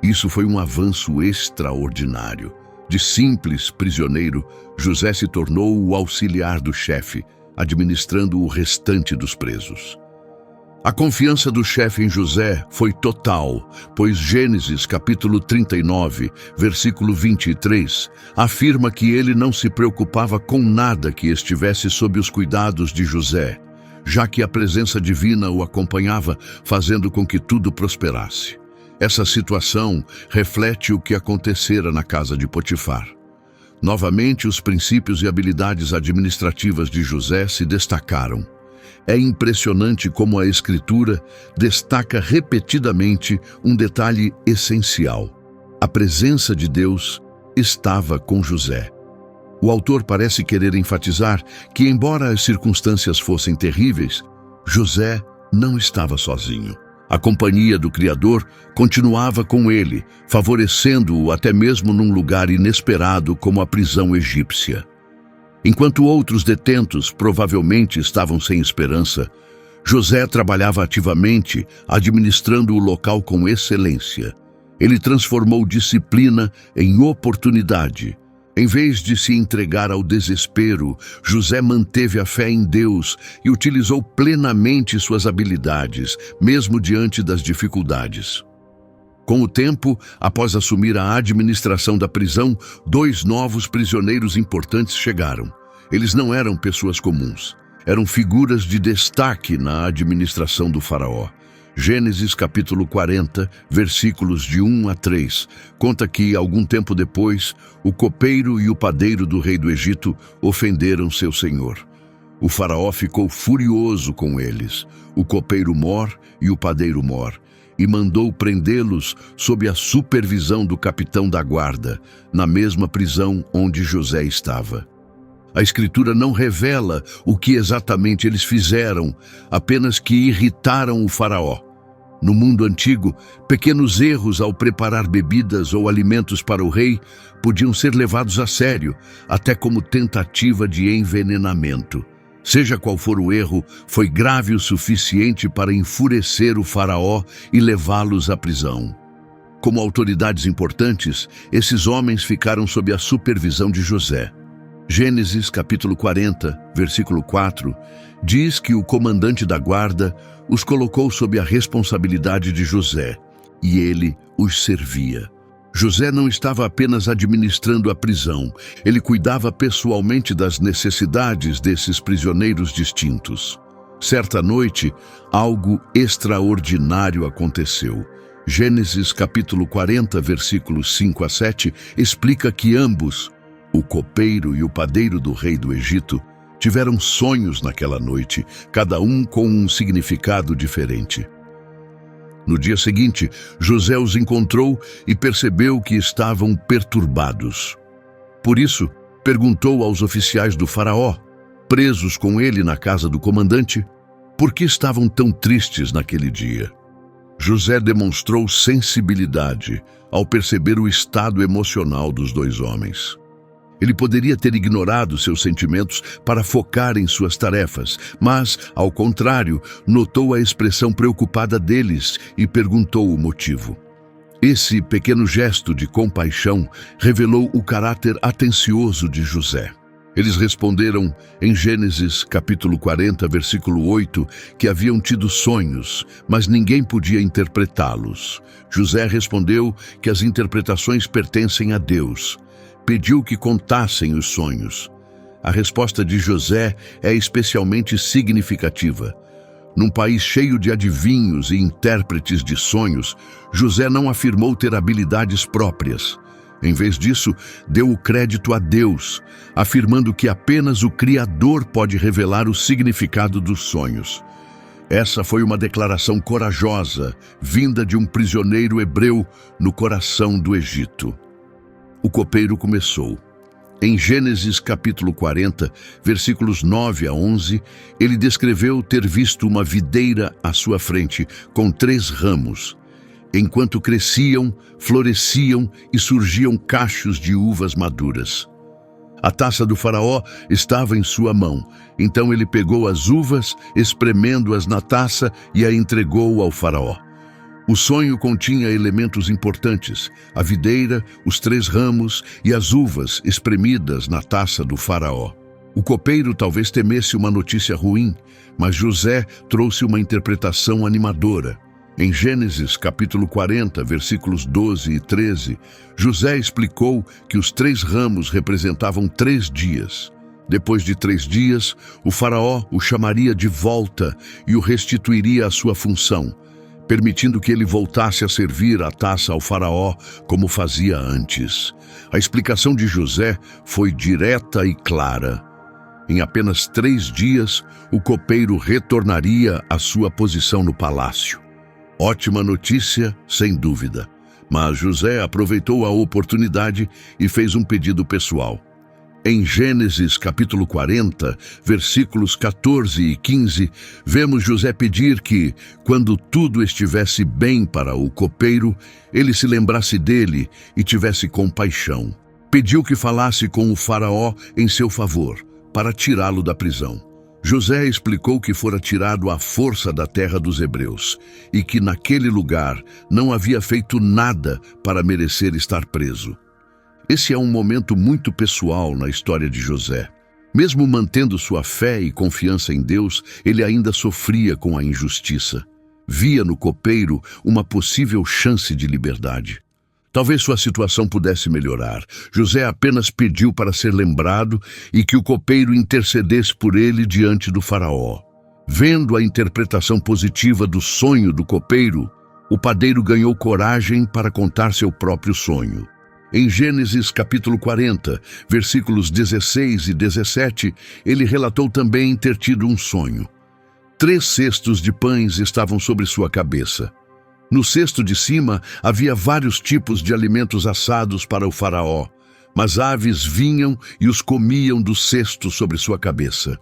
Isso foi um avanço extraordinário. De simples prisioneiro, José se tornou o auxiliar do chefe, administrando o restante dos presos. A confiança do chefe em José foi total, pois Gênesis capítulo 39, versículo 23, afirma que ele não se preocupava com nada que estivesse sob os cuidados de José, já que a presença divina o acompanhava, fazendo com que tudo prosperasse. Essa situação reflete o que acontecera na casa de Potifar. Novamente, os princípios e habilidades administrativas de José se destacaram. É impressionante como a Escritura destaca repetidamente um detalhe essencial. A presença de Deus estava com José. O autor parece querer enfatizar que, embora as circunstâncias fossem terríveis, José não estava sozinho. A companhia do Criador continuava com ele, favorecendo-o até mesmo num lugar inesperado como a prisão egípcia. Enquanto outros detentos provavelmente estavam sem esperança, José trabalhava ativamente, administrando o local com excelência. Ele transformou disciplina em oportunidade. Em vez de se entregar ao desespero, José manteve a fé em Deus e utilizou plenamente suas habilidades, mesmo diante das dificuldades. Com o tempo, após assumir a administração da prisão, 2 novos prisioneiros importantes chegaram. Eles não eram pessoas comuns. Eram figuras de destaque na administração do faraó. Gênesis capítulo 40, versículos de 1 a 3, conta que, algum tempo depois, o copeiro e o padeiro do rei do Egito ofenderam seu senhor. O faraó ficou furioso com eles, o copeiro Mor e o padeiro Mor, e mandou prendê-los sob a supervisão do capitão da guarda, na mesma prisão onde José estava. A Escritura não revela o que exatamente eles fizeram, apenas que irritaram o faraó. No mundo antigo, pequenos erros ao preparar bebidas ou alimentos para o rei podiam ser levados a sério, até como tentativa de envenenamento. Seja qual for o erro, foi grave o suficiente para enfurecer o faraó e levá-los à prisão. Como autoridades importantes, esses homens ficaram sob a supervisão de José. Gênesis capítulo 40, versículo 4, diz que o comandante da guarda os colocou sob a responsabilidade de José, e ele os servia. José não estava apenas administrando a prisão, ele cuidava pessoalmente das necessidades desses prisioneiros distintos. Certa noite, algo extraordinário aconteceu. Gênesis capítulo 40, versículos 5 a 7, explica que ambos, o copeiro e o padeiro do rei do Egito, tiveram sonhos naquela noite, cada um com um significado diferente. No dia seguinte, José os encontrou e percebeu que estavam perturbados. Por isso, perguntou aos oficiais do faraó, presos com ele na casa do comandante, por que estavam tão tristes naquele dia. José demonstrou sensibilidade ao perceber o estado emocional dos dois homens. Ele poderia ter ignorado seus sentimentos para focar em suas tarefas, mas, ao contrário, notou a expressão preocupada deles e perguntou o motivo. Esse pequeno gesto de compaixão revelou o caráter atencioso de José. Eles responderam em Gênesis capítulo 40, versículo 8, que haviam tido sonhos, mas ninguém podia interpretá-los. José respondeu que as interpretações pertencem a Deus. Pediu que contassem os sonhos. A resposta de José é especialmente significativa. Num país cheio de adivinhos e intérpretes de sonhos, José não afirmou ter habilidades próprias. Em vez disso, deu o crédito a Deus, afirmando que apenas o Criador pode revelar o significado dos sonhos. Essa foi uma declaração corajosa, vinda de um prisioneiro hebreu no coração do Egito. O copeiro começou. Em Gênesis capítulo 40, versículos 9 a 11, ele descreveu ter visto uma videira à sua frente com 3 ramos. Enquanto cresciam, floresciam e surgiam cachos de uvas maduras. A taça do faraó estava em sua mão, então ele pegou as uvas, espremendo-as na taça e a entregou ao faraó. O sonho continha elementos importantes, a videira, os 3 ramos e as uvas espremidas na taça do faraó. O copeiro talvez temesse uma notícia ruim, mas José trouxe uma interpretação animadora. Em Gênesis capítulo 40, versículos 12 e 13, José explicou que os 3 ramos representavam 3 dias. Depois de 3 dias, o faraó o chamaria de volta e o restituiria à sua função, permitindo que ele voltasse a servir a taça ao faraó como fazia antes. A explicação de José foi direta e clara. Em apenas 3 dias, o copeiro retornaria à sua posição no palácio. Ótima notícia, sem dúvida. Mas José aproveitou a oportunidade e fez um pedido pessoal. Em Gênesis capítulo 40, versículos 14 e 15, vemos José pedir que, quando tudo estivesse bem para o copeiro, ele se lembrasse dele e tivesse compaixão. Pediu que falasse com o faraó em seu favor, para tirá-lo da prisão. José explicou que fora tirado à força da terra dos hebreus e que naquele lugar não havia feito nada para merecer estar preso. Esse é um momento muito pessoal na história de José. Mesmo mantendo sua fé e confiança em Deus, ele ainda sofria com a injustiça. Via no copeiro uma possível chance de liberdade. Talvez sua situação pudesse melhorar. José apenas pediu para ser lembrado e que o copeiro intercedesse por ele diante do faraó. Vendo a interpretação positiva do sonho do copeiro, o padeiro ganhou coragem para contar seu próprio sonho. Em Gênesis capítulo 40, versículos 16 e 17, ele relatou também ter tido um sonho. 3 cestos de pães estavam sobre sua cabeça. No cesto de cima havia vários tipos de alimentos assados para o faraó, mas aves vinham e os comiam do cesto sobre sua cabeça.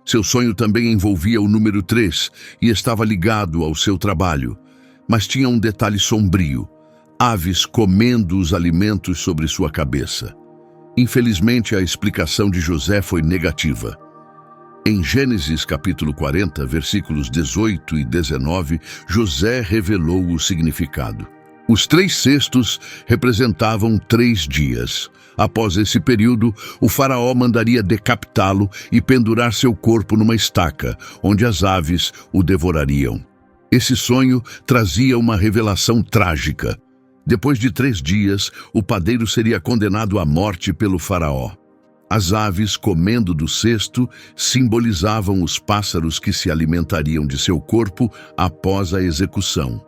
Seu sonho também envolvia o número 3 e estava ligado ao seu trabalho, mas tinha um detalhe sombrio: aves comendo os alimentos sobre sua cabeça. Infelizmente, a explicação de José foi negativa. Em Gênesis capítulo 40, versículos 18 e 19, José revelou o significado. Os 3 cestos representavam 3 dias. Após esse período, o faraó mandaria decapitá-lo e pendurar seu corpo numa estaca, onde as aves o devorariam. Esse sonho trazia uma revelação trágica. Depois de 3 dias, o padeiro seria condenado à morte pelo faraó. As aves comendo do cesto simbolizavam os pássaros que se alimentariam de seu corpo após a execução.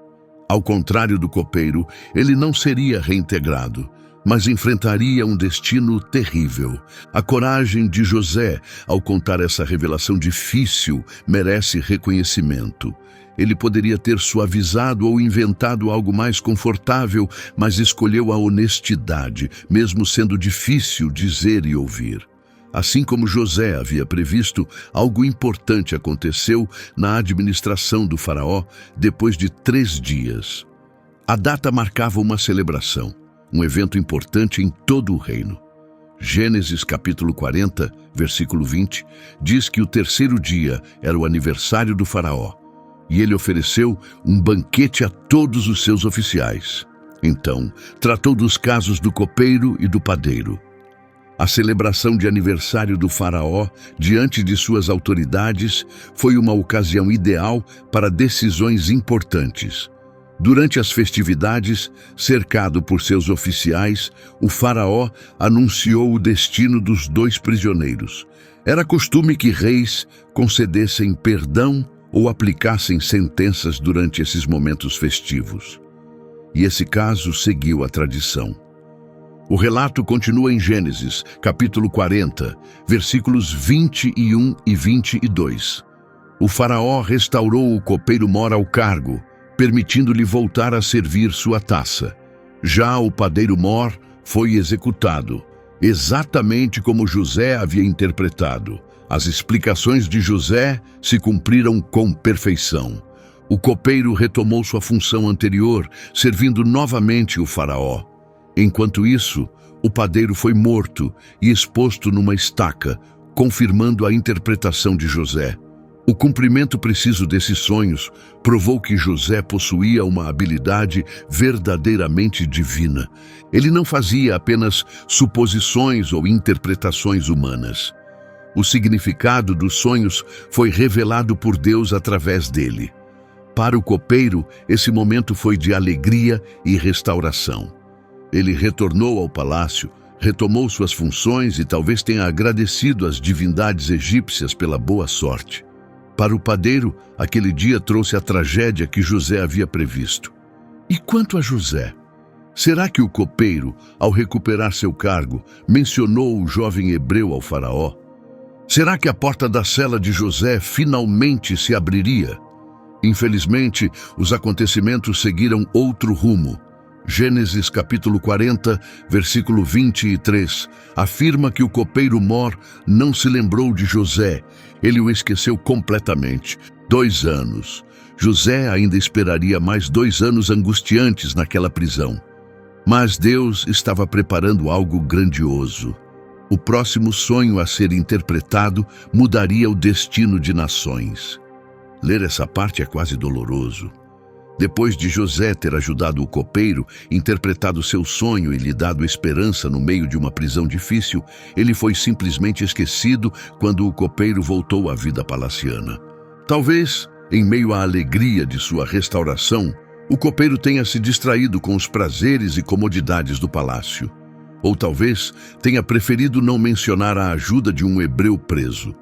Ao contrário do copeiro, ele não seria reintegrado, mas enfrentaria um destino terrível. A coragem de José, ao contar essa revelação difícil, merece reconhecimento. Ele poderia ter suavizado ou inventado algo mais confortável, mas escolheu a honestidade, mesmo sendo difícil dizer e ouvir. Assim como José havia previsto, algo importante aconteceu na administração do faraó depois de 3 dias. A data marcava uma celebração, um evento importante em todo o reino. Gênesis capítulo 40, versículo 20, diz que o 3º dia era o aniversário do faraó, e ele ofereceu um banquete a todos os seus oficiais. Então, tratou dos casos do copeiro e do padeiro. A celebração de aniversário do faraó, diante de suas autoridades, foi uma ocasião ideal para decisões importantes. Durante as festividades, cercado por seus oficiais, o faraó anunciou o destino dos 2 prisioneiros. Era costume que reis concedessem perdão ou aplicassem sentenças durante esses momentos festivos. E esse caso seguiu a tradição. O relato continua em Gênesis, capítulo 40, versículos 21 e 22. O faraó restaurou o copeiro mor ao cargo, permitindo-lhe voltar a servir sua taça. Já o padeiro mor foi executado, exatamente como José havia interpretado. As explicações de José se cumpriram com perfeição. O copeiro retomou sua função anterior, servindo novamente o faraó. Enquanto isso, o padeiro foi morto e exposto numa estaca, confirmando a interpretação de José. O cumprimento preciso desses sonhos provou que José possuía uma habilidade verdadeiramente divina. Ele não fazia apenas suposições ou interpretações humanas. O significado dos sonhos foi revelado por Deus através dele. Para o copeiro, esse momento foi de alegria e restauração. Ele retornou ao palácio, retomou suas funções e talvez tenha agradecido às divindades egípcias pela boa sorte. Para o padeiro, aquele dia trouxe a tragédia que José havia previsto. E quanto a José? Será que o copeiro, ao recuperar seu cargo, mencionou o jovem hebreu ao faraó? Será que a porta da cela de José finalmente se abriria? Infelizmente, os acontecimentos seguiram outro rumo. Gênesis capítulo 40, versículo 23, afirma que o copeiro mor não se lembrou de José. Ele o esqueceu completamente. 2 anos. José ainda esperaria mais 2 anos angustiantes naquela prisão. Mas Deus estava preparando algo grandioso. O próximo sonho a ser interpretado mudaria o destino de nações. Ler essa parte é quase doloroso. Depois de José ter ajudado o copeiro, interpretado seu sonho e lhe dado esperança no meio de uma prisão difícil, ele foi simplesmente esquecido quando o copeiro voltou à vida palaciana. Talvez, em meio à alegria de sua restauração, o copeiro tenha se distraído com os prazeres e comodidades do palácio. Ou talvez tenha preferido não mencionar a ajuda de um hebreu preso.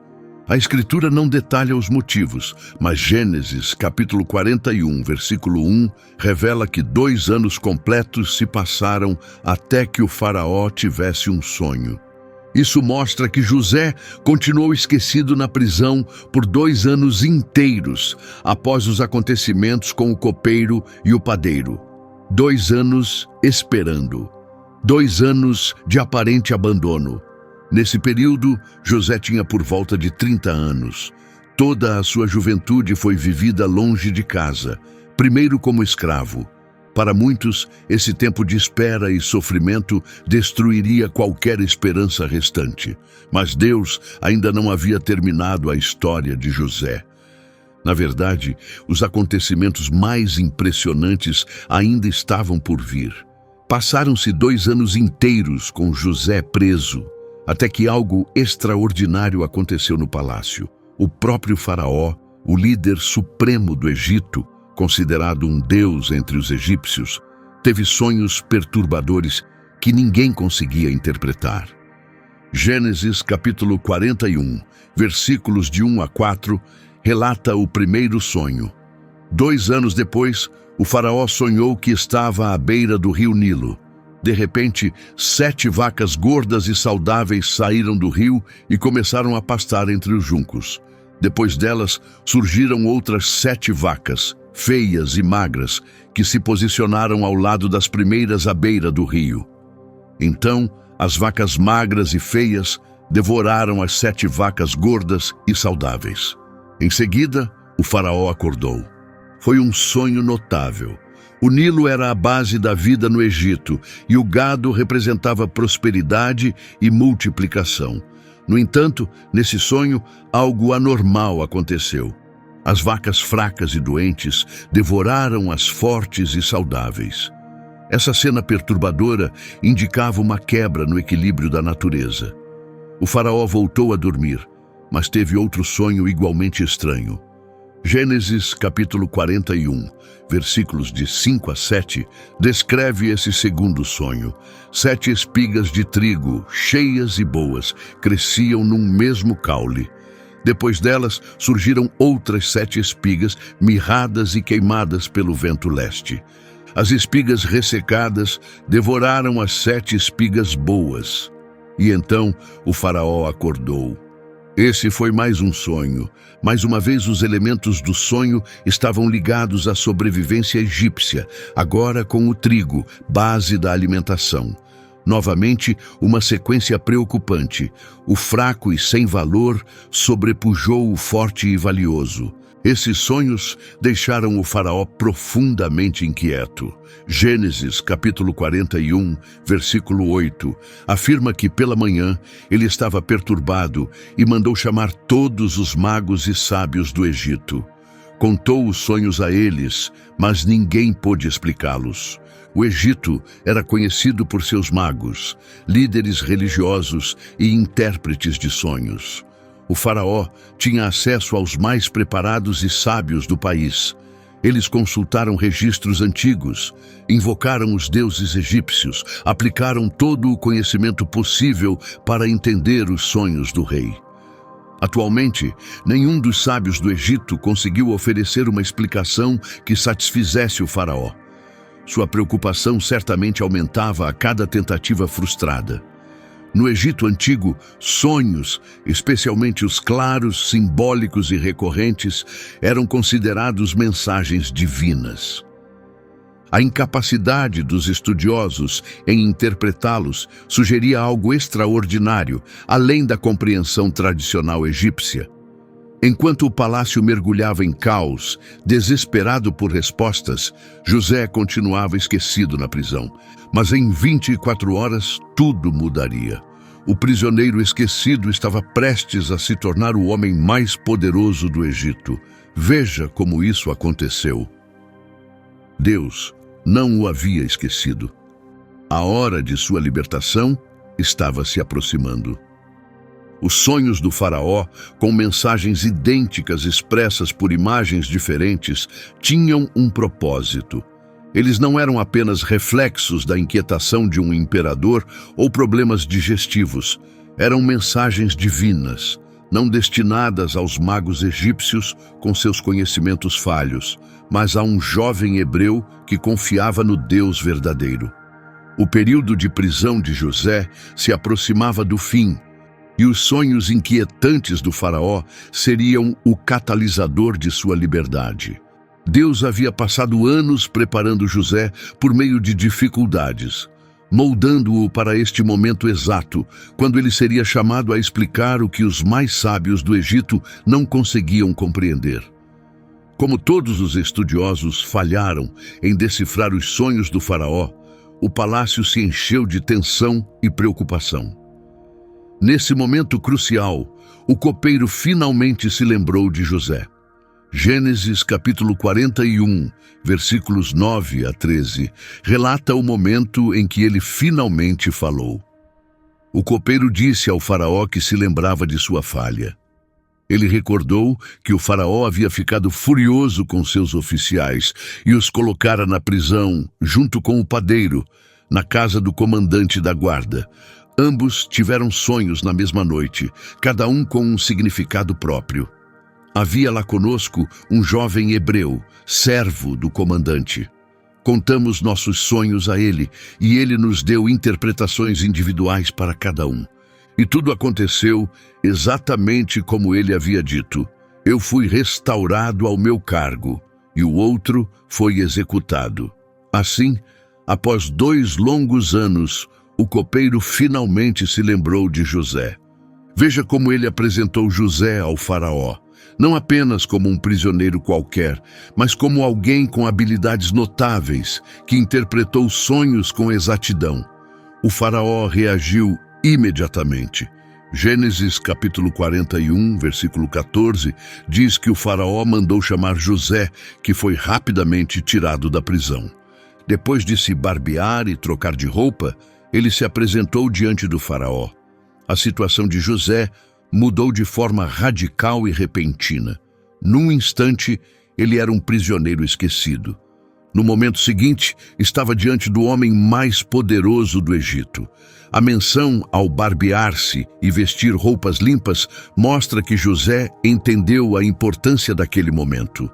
A Escritura não detalha os motivos, mas Gênesis, capítulo 41, versículo 1, revela que 2 anos completos se passaram até que o faraó tivesse um sonho. Isso mostra que José continuou esquecido na prisão por 2 anos inteiros, após os acontecimentos com o copeiro e o padeiro. 2 anos esperando. 2 anos de aparente abandono. Nesse período, José tinha por volta de 30 anos. Toda a sua juventude foi vivida longe de casa, primeiro como escravo. Para muitos, esse tempo de espera e sofrimento destruiria qualquer esperança restante. Mas Deus ainda não havia terminado a história de José. Na verdade, os acontecimentos mais impressionantes ainda estavam por vir. Passaram-se 2 anos inteiros com José preso, até que algo extraordinário aconteceu no palácio. O próprio faraó, o líder supremo do Egito, considerado um deus entre os egípcios, teve sonhos perturbadores que ninguém conseguia interpretar. Gênesis capítulo 41, versículos de 1 a 4, relata o primeiro sonho. 2 anos depois, o faraó sonhou que estava à beira do rio Nilo. De repente, 7 vacas gordas e saudáveis saíram do rio e começaram a pastar entre os juncos. Depois delas, surgiram outras 7 vacas, feias e magras, que se posicionaram ao lado das primeiras à beira do rio. Então, as vacas magras e feias devoraram as 7 vacas gordas e saudáveis. Em seguida, o faraó acordou. Foi um sonho notável. O Nilo era a base da vida no Egito e o gado representava prosperidade e multiplicação. No entanto, nesse sonho, algo anormal aconteceu. As vacas fracas e doentes devoraram as fortes e saudáveis. Essa cena perturbadora indicava uma quebra no equilíbrio da natureza. O faraó voltou a dormir, mas teve outro sonho igualmente estranho. Gênesis capítulo 41, versículos de 5 a 7, descreve esse segundo sonho. 7 espigas de trigo, cheias e boas, cresciam num mesmo caule. Depois delas, surgiram outras 7 espigas, mirradas e queimadas pelo vento leste. As espigas ressecadas devoraram as 7 espigas boas. E então o faraó acordou. Esse foi mais um sonho. Mais uma vez os elementos do sonho estavam ligados à sobrevivência egípcia, agora com o trigo, base da alimentação. Novamente, uma sequência preocupante. O fraco e sem valor sobrepujou o forte e valioso. Esses sonhos deixaram o faraó profundamente inquieto. Gênesis, capítulo 41, versículo 8, afirma que pela manhã ele estava perturbado e mandou chamar todos os magos e sábios do Egito. Contou os sonhos a eles, mas ninguém pôde explicá-los. O Egito era conhecido por seus magos, líderes religiosos e intérpretes de sonhos. O faraó tinha acesso aos mais preparados e sábios do país. Eles consultaram registros antigos, invocaram os deuses egípcios, aplicaram todo o conhecimento possível para entender os sonhos do rei. Atualmente, nenhum dos sábios do Egito conseguiu oferecer uma explicação que satisfizesse o faraó. Sua preocupação certamente aumentava a cada tentativa frustrada. No Egito Antigo, sonhos, especialmente os claros, simbólicos e recorrentes, eram considerados mensagens divinas. A incapacidade dos estudiosos em interpretá-los sugeria algo extraordinário, além da compreensão tradicional egípcia. Enquanto o palácio mergulhava em caos, desesperado por respostas, José continuava esquecido na prisão. Mas em 24 horas, tudo mudaria. O prisioneiro esquecido estava prestes a se tornar o homem mais poderoso do Egito. Veja como isso aconteceu. Deus não o havia esquecido. A hora de sua libertação estava se aproximando. Os sonhos do faraó, com mensagens idênticas expressas por imagens diferentes, tinham um propósito. Eles não eram apenas reflexos da inquietação de um imperador ou problemas digestivos. Eram mensagens divinas. não destinadas aos magos egípcios com seus conhecimentos falhos, mas a um jovem hebreu que confiava no Deus verdadeiro. O período de prisão de José se aproximava do fim, e os sonhos inquietantes do faraó seriam o catalisador de sua liberdade. Deus havia passado anos preparando José por meio de dificuldades, moldando-o para este momento exato, quando ele seria chamado a explicar o que os mais sábios do Egito não conseguiam compreender. Como todos os estudiosos falharam em decifrar os sonhos do faraó, o palácio se encheu de tensão e preocupação. Nesse momento crucial, o copeiro finalmente se lembrou de José. Gênesis capítulo 41, versículos 9 a 13, relata o momento em que ele finalmente falou. O copeiro disse ao faraó que se lembrava de sua falha. Ele recordou que o faraó havia ficado furioso com seus oficiais e os colocara na prisão, junto com o padeiro, na casa do comandante da guarda. Ambos tiveram sonhos na mesma noite, cada um com um significado próprio. Havia lá conosco um jovem hebreu, servo do comandante. Contamos nossos sonhos a ele, e ele nos deu interpretações individuais para cada um. E tudo aconteceu exatamente como ele havia dito. Eu fui restaurado ao meu cargo, e o outro foi executado. Assim, após 2 longos anos, o copeiro finalmente se lembrou de José. Veja como ele apresentou José ao faraó, não apenas como um prisioneiro qualquer, mas como alguém com habilidades notáveis, que interpretou sonhos com exatidão. O faraó reagiu imediatamente. Gênesis capítulo 41, versículo 14, diz que o faraó mandou chamar José, que foi rapidamente tirado da prisão. Depois de se barbear e trocar de roupa, ele se apresentou diante do faraó. A situação de José mudou de forma radical e repentina. Num instante, ele era um prisioneiro esquecido. No momento seguinte, estava diante do homem mais poderoso do Egito. A menção ao barbear-se e vestir roupas limpas mostra que José entendeu a importância daquele momento.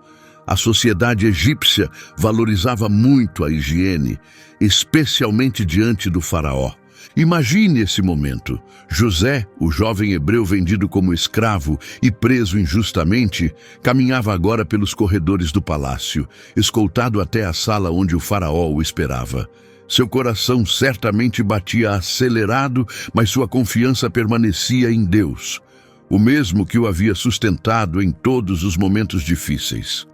A sociedade egípcia valorizava muito a higiene, especialmente diante do faraó. Imagine esse momento. José, o jovem hebreu vendido como escravo e preso injustamente, caminhava agora pelos corredores do palácio, escoltado até a sala onde o faraó o esperava. Seu coração certamente batia acelerado, mas sua confiança permanecia em Deus, o mesmo que o havia sustentado em todos os momentos difíceis.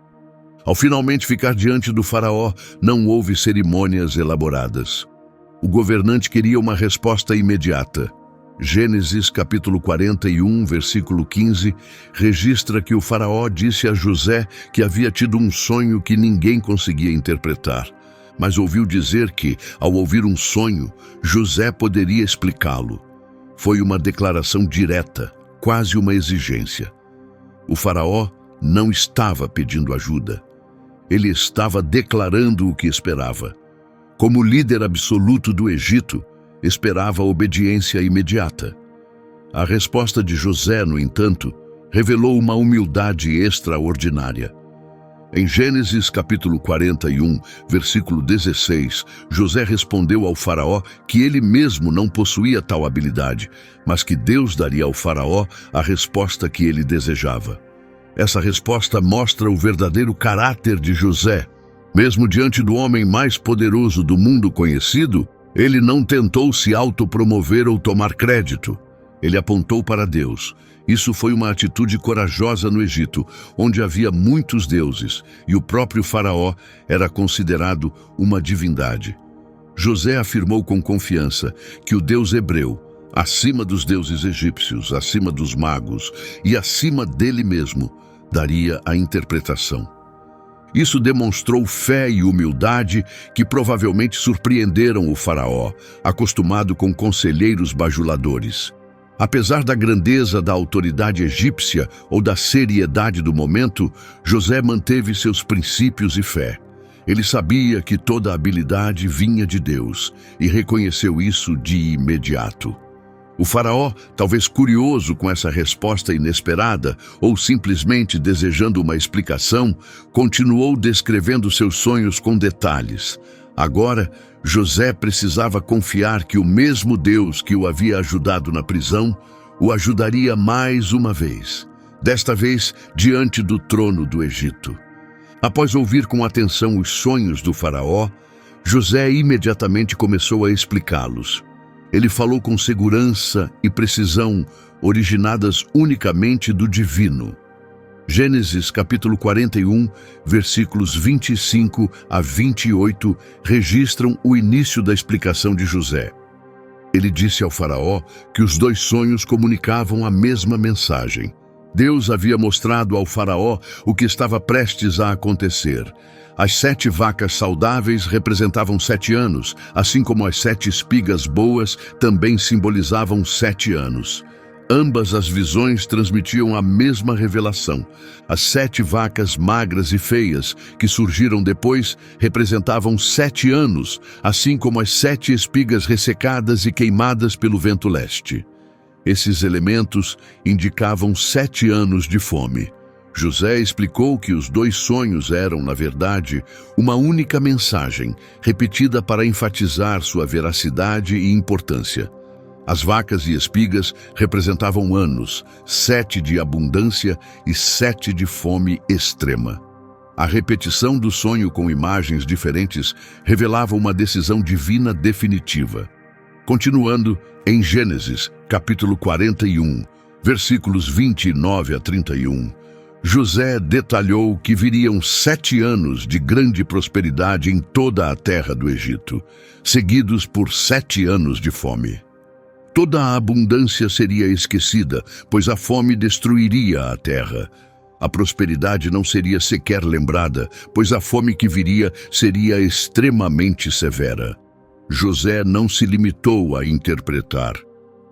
Ao finalmente ficar diante do faraó, não houve cerimônias elaboradas. O governante queria uma resposta imediata. Gênesis capítulo 41, versículo 15, registra que o faraó disse a José que havia tido um sonho que ninguém conseguia interpretar, mas ouviu dizer que, ao ouvir um sonho, José poderia explicá-lo. Foi uma declaração direta, quase uma exigência. O faraó não estava pedindo ajuda. Ele estava declarando o que esperava. Como líder absoluto do Egito, esperava obediência imediata. A resposta de José, no entanto, revelou uma humildade extraordinária. Em Gênesis capítulo 41, versículo 16, José respondeu ao faraó que ele mesmo não possuía tal habilidade, mas que Deus daria ao faraó a resposta que ele desejava. Essa resposta mostra o verdadeiro caráter de José. Mesmo diante do homem mais poderoso do mundo conhecido, ele não tentou se autopromover ou tomar crédito. Ele apontou para Deus. Isso foi uma atitude corajosa no Egito, onde havia muitos deuses, e o próprio faraó era considerado uma divindade. José afirmou com confiança que o Deus hebreu, acima dos deuses egípcios, acima dos magos e acima dele mesmo, daria a interpretação. Isso demonstrou fé e humildade que provavelmente surpreenderam o faraó, acostumado com conselheiros bajuladores. Apesar da grandeza da autoridade egípcia ou da seriedade do momento, José manteve seus princípios e fé. Ele sabia que toda a habilidade vinha de Deus e reconheceu isso de imediato. O faraó, talvez curioso com essa resposta inesperada ou simplesmente desejando uma explicação, continuou descrevendo seus sonhos com detalhes. Agora, José precisava confiar que o mesmo Deus que o havia ajudado na prisão o ajudaria mais uma vez, desta vez diante do trono do Egito. Após ouvir com atenção os sonhos do faraó, José imediatamente começou a explicá-los. Ele falou com segurança e precisão, originadas unicamente do divino. Gênesis capítulo 41, versículos 25 a 28, registram o início da explicação de José. Ele disse ao faraó que os dois sonhos comunicavam a mesma mensagem. Deus havia mostrado ao faraó o que estava prestes a acontecer. As 7 vacas saudáveis representavam 7 anos, assim como as 7 espigas boas também simbolizavam 7 anos. Ambas as visões transmitiam a mesma revelação. As 7 vacas magras e feias, que surgiram depois, representavam 7 anos, assim como as 7 espigas ressecadas e queimadas pelo vento leste. Esses elementos indicavam 7 anos de fome. José explicou que os 2 sonhos eram, na verdade, uma única mensagem, repetida para enfatizar sua veracidade e importância. As vacas e espigas representavam anos, 7 de abundância e 7 de fome extrema. A repetição do sonho com imagens diferentes revelava uma decisão divina definitiva. Continuando, em Gênesis, capítulo 41, versículos 29 a 31, José detalhou que viriam 7 anos de grande prosperidade em toda a terra do Egito, seguidos por 7 anos de fome. Toda a abundância seria esquecida, pois a fome destruiria a terra. A prosperidade não seria sequer lembrada, pois a fome que viria seria extremamente severa. José não se limitou a interpretar.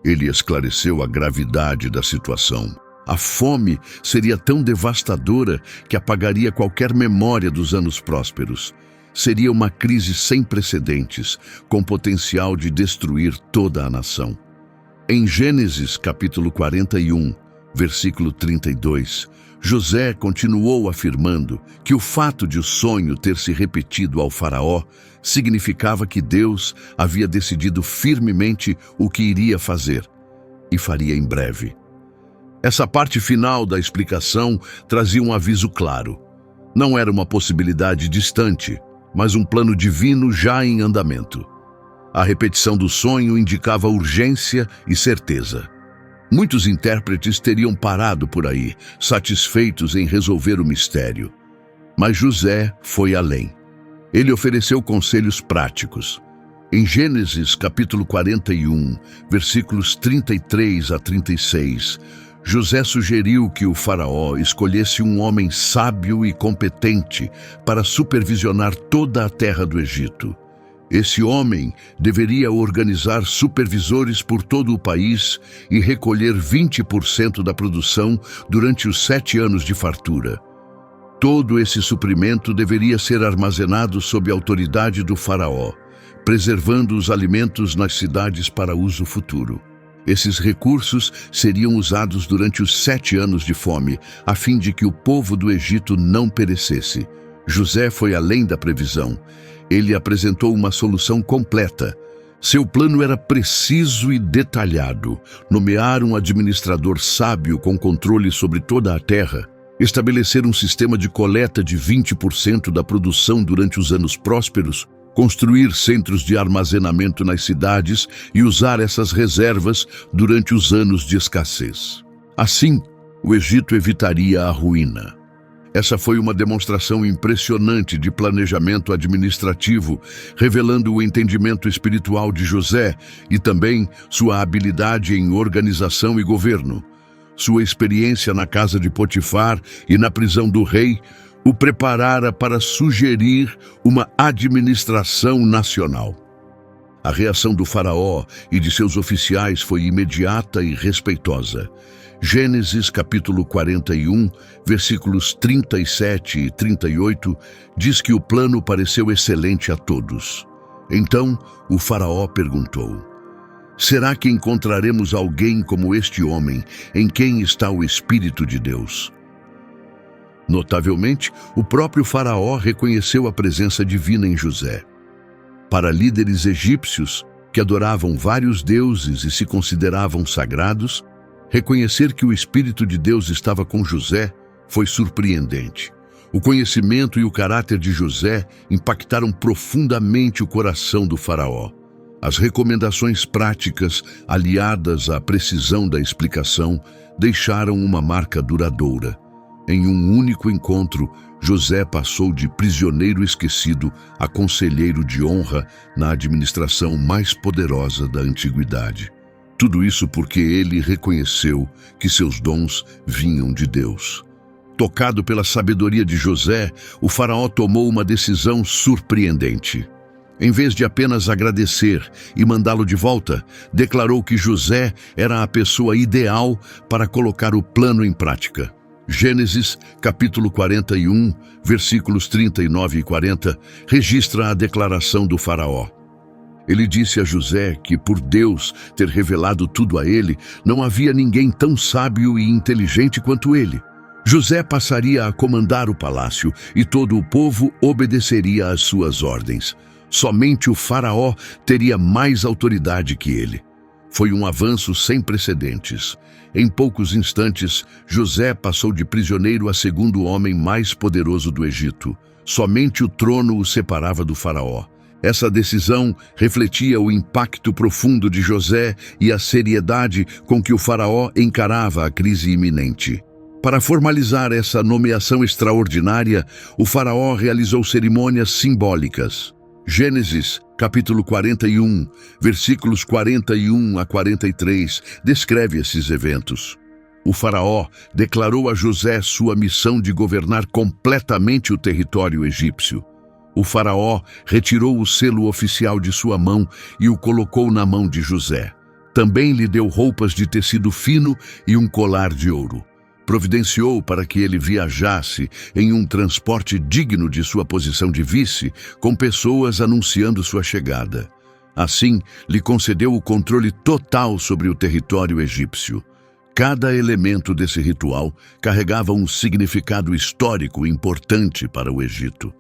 Ele esclareceu a gravidade da situação. A fome seria tão devastadora que apagaria qualquer memória dos anos prósperos. Seria uma crise sem precedentes, com potencial de destruir toda a nação. Em Gênesis capítulo 41, versículo 32, José continuou afirmando que o fato de o sonho ter se repetido ao faraó significava que Deus havia decidido firmemente o que iria fazer, e faria em breve. Essa parte final da explicação trazia um aviso claro. Não era uma possibilidade distante, mas um plano divino já em andamento. A repetição do sonho indicava urgência e certeza. Muitos intérpretes teriam parado por aí, satisfeitos em resolver o mistério. Mas José foi além. Ele ofereceu conselhos práticos. Em Gênesis capítulo 41, versículos 33 a 36, José sugeriu que o faraó escolhesse um homem sábio e competente para supervisionar toda a terra do Egito. Esse homem deveria organizar supervisores por todo o país e recolher 20% da produção durante os 7 anos de fartura. Todo esse suprimento deveria ser armazenado sob a autoridade do faraó, preservando os alimentos nas cidades para uso futuro. Esses recursos seriam usados durante os 7 anos de fome, a fim de que o povo do Egito não perecesse. José foi além da previsão. Ele apresentou uma solução completa. Seu plano era preciso e detalhado: nomear um administrador sábio com controle sobre toda a terra, estabelecer um sistema de coleta de 20% da produção durante os anos prósperos, construir centros de armazenamento nas cidades e usar essas reservas durante os anos de escassez. Assim, o Egito evitaria a ruína. Essa foi uma demonstração impressionante de planejamento administrativo, revelando o entendimento espiritual de José e também sua habilidade em organização e governo. Sua experiência na casa de Potifar e na prisão do rei o preparara para sugerir uma administração nacional. A reação do faraó e de seus oficiais foi imediata e respeitosa. Gênesis capítulo 41, versículos 37 e 38, diz que o plano pareceu excelente a todos. Então o faraó perguntou: Será que encontraremos alguém como este homem, em quem está o Espírito de Deus? Notavelmente, o próprio Faraó reconheceu a presença divina em José. Para líderes egípcios, que adoravam vários deuses e se consideravam sagrados, reconhecer que o Espírito de Deus estava com José foi surpreendente. O conhecimento e o caráter de José impactaram profundamente o coração do Faraó. As recomendações práticas, aliadas à precisão da explicação, deixaram uma marca duradoura. Em um único encontro, José passou de prisioneiro esquecido a conselheiro de honra na administração mais poderosa da antiguidade. Tudo isso porque ele reconheceu que seus dons vinham de Deus. Tocado pela sabedoria de José, o Faraó tomou uma decisão surpreendente. Em vez de apenas agradecer e mandá-lo de volta, declarou que José era a pessoa ideal para colocar o plano em prática. Gênesis, capítulo 41, versículos 39 e 40, registra a declaração do Faraó. Ele disse a José que, por Deus ter revelado tudo a ele, não havia ninguém tão sábio e inteligente quanto ele. José passaria a comandar o palácio e todo o povo obedeceria às suas ordens. Somente o Faraó teria mais autoridade que ele. Foi um avanço sem precedentes. Em poucos instantes, José passou de prisioneiro a segundo homem mais poderoso do Egito. Somente o trono o separava do Faraó. Essa decisão refletia o impacto profundo de José e a seriedade com que o Faraó encarava a crise iminente. Para formalizar essa nomeação extraordinária, o Faraó realizou cerimônias simbólicas. Gênesis, capítulo 41, versículos 41 a 43, descreve esses eventos. O Faraó declarou a José sua missão de governar completamente o território egípcio. O Faraó retirou o selo oficial de sua mão e o colocou na mão de José. Também lhe deu roupas de tecido fino e um colar de ouro. Providenciou para que ele viajasse em um transporte digno de sua posição de vice, com pessoas anunciando sua chegada. Assim, lhe concedeu o controle total sobre o território egípcio. Cada elemento desse ritual carregava um significado histórico importante para o Egito.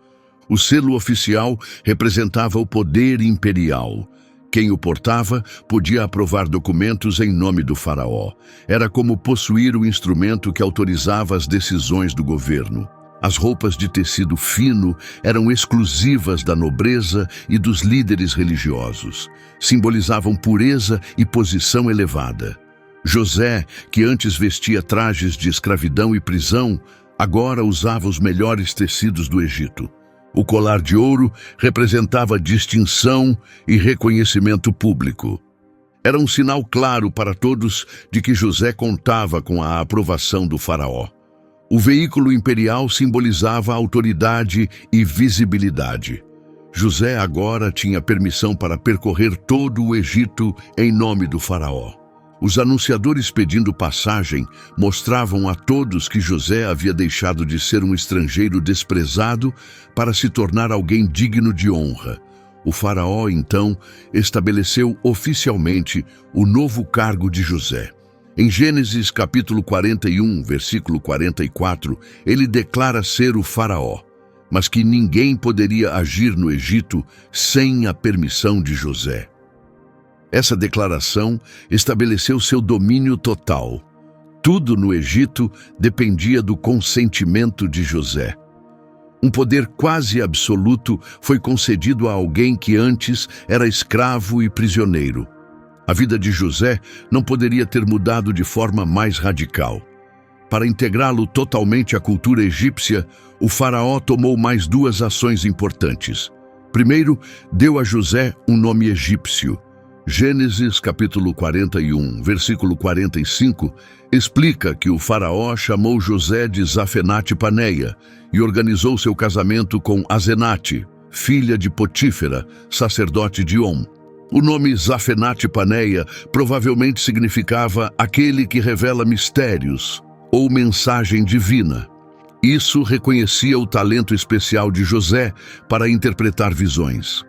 O selo oficial representava o poder imperial. Quem o portava podia aprovar documentos em nome do Faraó. Era como possuir o instrumento que autorizava as decisões do governo. As roupas de tecido fino eram exclusivas da nobreza e dos líderes religiosos. Simbolizavam pureza e posição elevada. José, que antes vestia trajes de escravidão e prisão, agora usava os melhores tecidos do Egito. O colar de ouro representava distinção e reconhecimento público. Era um sinal claro para todos de que José contava com a aprovação do Faraó. O veículo imperial simbolizava autoridade e visibilidade. José agora tinha permissão para percorrer todo o Egito em nome do Faraó. Os anunciadores pedindo passagem mostravam a todos que José havia deixado de ser um estrangeiro desprezado para se tornar alguém digno de honra. O Faraó, então, estabeleceu oficialmente o novo cargo de José. Em Gênesis capítulo 41, versículo 44, ele declara ser o Faraó, mas que ninguém poderia agir no Egito sem a permissão de José. Essa declaração estabeleceu seu domínio total. Tudo no Egito dependia do consentimento de José. Um poder quase absoluto foi concedido a alguém que antes era escravo e prisioneiro. A vida de José não poderia ter mudado de forma mais radical. Para integrá-lo totalmente à cultura egípcia, o Faraó tomou mais duas ações importantes. Primeiro, deu a José um nome egípcio. Gênesis capítulo 41, versículo 45, explica que o Faraó chamou José de Zafenate-Paneia e organizou seu casamento com Asenate, filha de Potífera, sacerdote de On. O nome Zafenate-Paneia provavelmente significava aquele que revela mistérios ou mensagem divina. Isso reconhecia o talento especial de José para interpretar visões.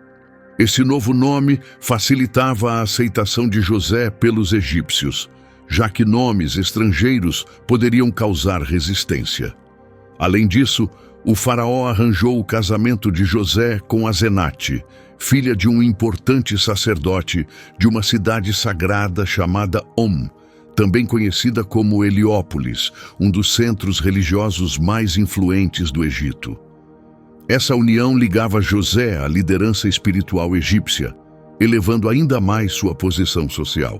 Esse novo nome facilitava a aceitação de José pelos egípcios, já que nomes estrangeiros poderiam causar resistência. Além disso, o faraó arranjou o casamento de José com Azenate, filha de um importante sacerdote de uma cidade sagrada chamada Om, também conhecida como Heliópolis, um dos centros religiosos mais influentes do Egito. Essa união ligava José à liderança espiritual egípcia, elevando ainda mais sua posição social.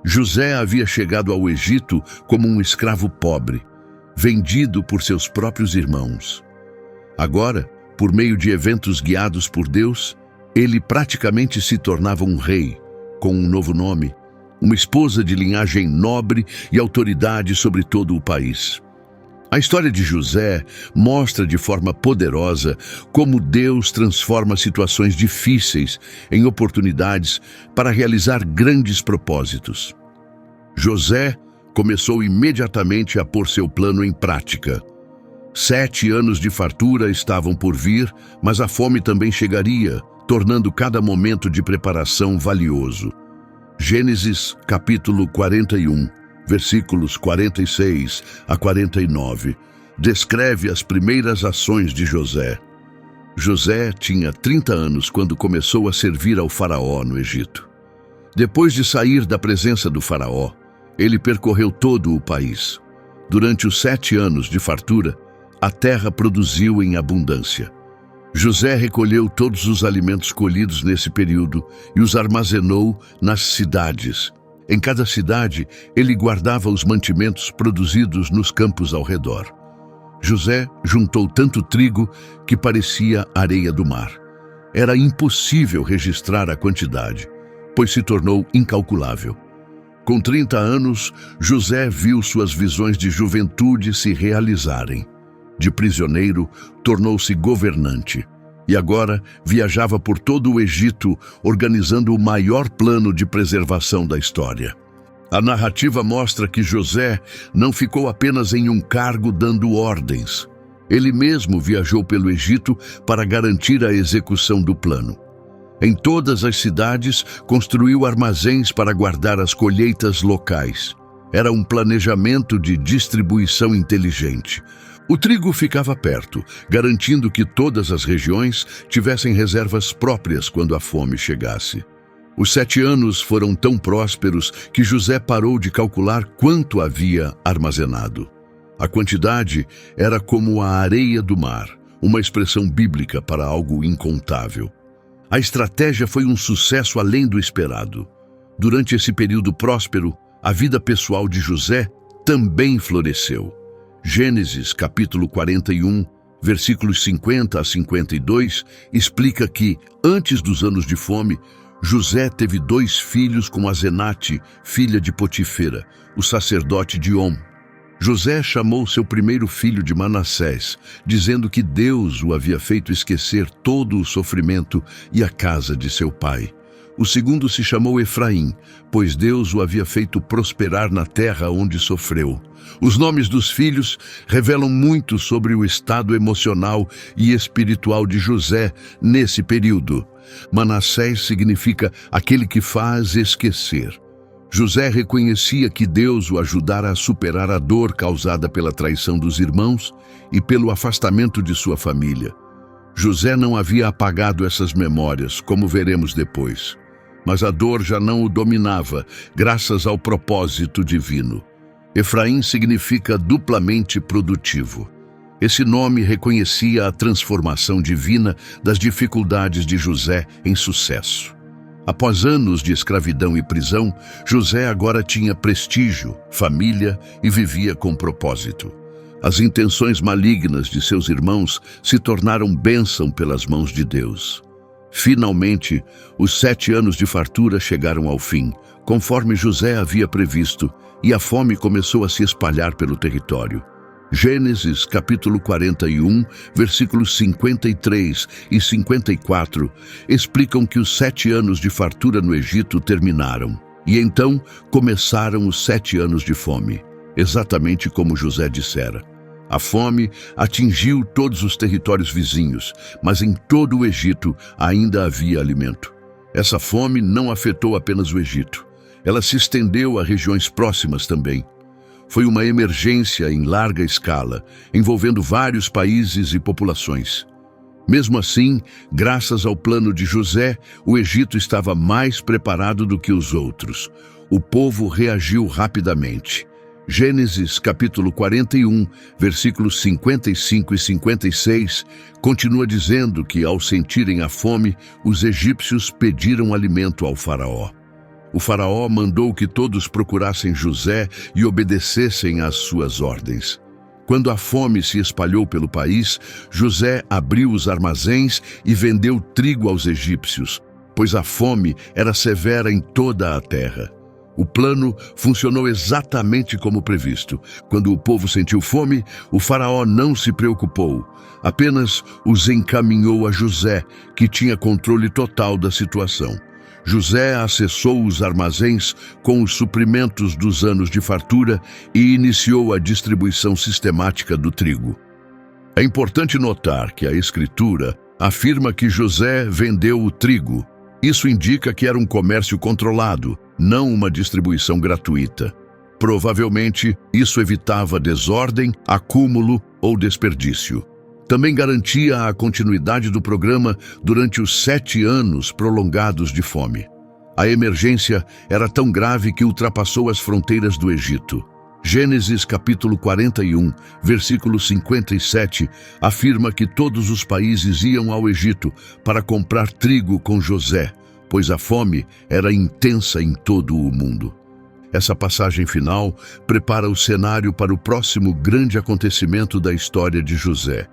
José havia chegado ao Egito como um escravo pobre, vendido por seus próprios irmãos. Agora, por meio de eventos guiados por Deus, ele praticamente se tornava um rei, com um novo nome, uma esposa de linhagem nobre e autoridade sobre todo o país. A história de José mostra de forma poderosa como Deus transforma situações difíceis em oportunidades para realizar grandes propósitos. José começou imediatamente a pôr seu plano em prática. 7 anos de fartura estavam por vir, mas a fome também chegaria, tornando cada momento de preparação valioso. Gênesis capítulo 41, versículos 46 a 49, descreve as primeiras ações de José. José tinha 30 anos quando começou a servir ao faraó no Egito. Depois de sair da presença do faraó, ele percorreu todo o país. Durante os 7 anos de fartura, a terra produziu em abundância. José recolheu todos os alimentos colhidos nesse período e os armazenou nas cidades. Em cada cidade, ele guardava os mantimentos produzidos nos campos ao redor. José juntou tanto trigo que parecia areia do mar. Era impossível registrar a quantidade, pois se tornou incalculável. Com 30 anos, José viu suas visões de juventude se realizarem. De prisioneiro, tornou-se governante e agora viajava por todo o Egito organizando o maior plano de preservação da história. A narrativa mostra que José não ficou apenas em um cargo dando ordens. Ele mesmo viajou pelo Egito para garantir a execução do plano. Em todas as cidades, construiu armazéns para guardar as colheitas locais. Era um planejamento de distribuição inteligente. O trigo ficava perto, garantindo que todas as regiões tivessem reservas próprias quando a fome chegasse. Os 7 anos foram tão prósperos que José parou de calcular quanto havia armazenado. A quantidade era como a areia do mar, uma expressão bíblica para algo incontável. A estratégia foi um sucesso além do esperado. Durante esse período próspero, a vida pessoal de José também floresceu. Gênesis capítulo 41, versículos 50 a 52, explica que, antes dos anos de fome, José teve 2 filhos com Azenate, filha de Potifera, o sacerdote de Om. José chamou seu primeiro filho de Manassés, dizendo que Deus o havia feito esquecer todo o sofrimento e a casa de seu pai. O segundo se chamou Efraim, pois Deus o havia feito prosperar na terra onde sofreu. Os nomes dos filhos revelam muito sobre o estado emocional e espiritual de José nesse período. Manassés significa aquele que faz esquecer. José reconhecia que Deus o ajudara a superar a dor causada pela traição dos irmãos e pelo afastamento de sua família. José não havia apagado essas memórias, como veremos depois. Mas a dor já não o dominava, graças ao propósito divino. Efraim significa duplamente produtivo. Esse nome reconhecia a transformação divina das dificuldades de José em sucesso. Após anos de escravidão e prisão, José agora tinha prestígio, família e vivia com propósito. As intenções malignas de seus irmãos se tornaram bênção pelas mãos de Deus. Finalmente, os 7 anos de fartura chegaram ao fim, conforme José havia previsto, e a fome começou a se espalhar pelo território. Gênesis capítulo 41, versículos 53 e 54, explicam que os 7 anos de fartura no Egito terminaram, e então começaram os 7 anos de fome, exatamente como José dissera. A fome atingiu todos os territórios vizinhos, mas em todo o Egito ainda havia alimento. Essa fome não afetou apenas o Egito. Ela se estendeu a regiões próximas também. Foi uma emergência em larga escala, envolvendo vários países e populações. Mesmo assim, graças ao plano de José, o Egito estava mais preparado do que os outros. O povo reagiu rapidamente. Gênesis capítulo 41, versículos 55 e 56, continua dizendo que, ao sentirem a fome, os egípcios pediram alimento ao faraó. O faraó mandou que todos procurassem José e obedecessem às suas ordens. Quando a fome se espalhou pelo país, José abriu os armazéns e vendeu trigo aos egípcios, pois a fome era severa em toda a terra. O plano funcionou exatamente como previsto. Quando o povo sentiu fome, o faraó não se preocupou. Apenas os encaminhou a José, que tinha controle total da situação. José acessou os armazéns com os suprimentos dos anos de fartura e iniciou a distribuição sistemática do trigo. É importante notar que a Escritura afirma que José vendeu o trigo. Isso indica que era um comércio controlado, não uma distribuição gratuita. Provavelmente, isso evitava desordem, acúmulo ou desperdício. Também garantia a continuidade do programa durante os 7 anos prolongados de fome. A emergência era tão grave que ultrapassou as fronteiras do Egito. Gênesis capítulo 41, versículo 57, afirma que todos os países iam ao Egito para comprar trigo com José, pois a fome era intensa em todo o mundo. Essa passagem final prepara o cenário para o próximo grande acontecimento da história de José: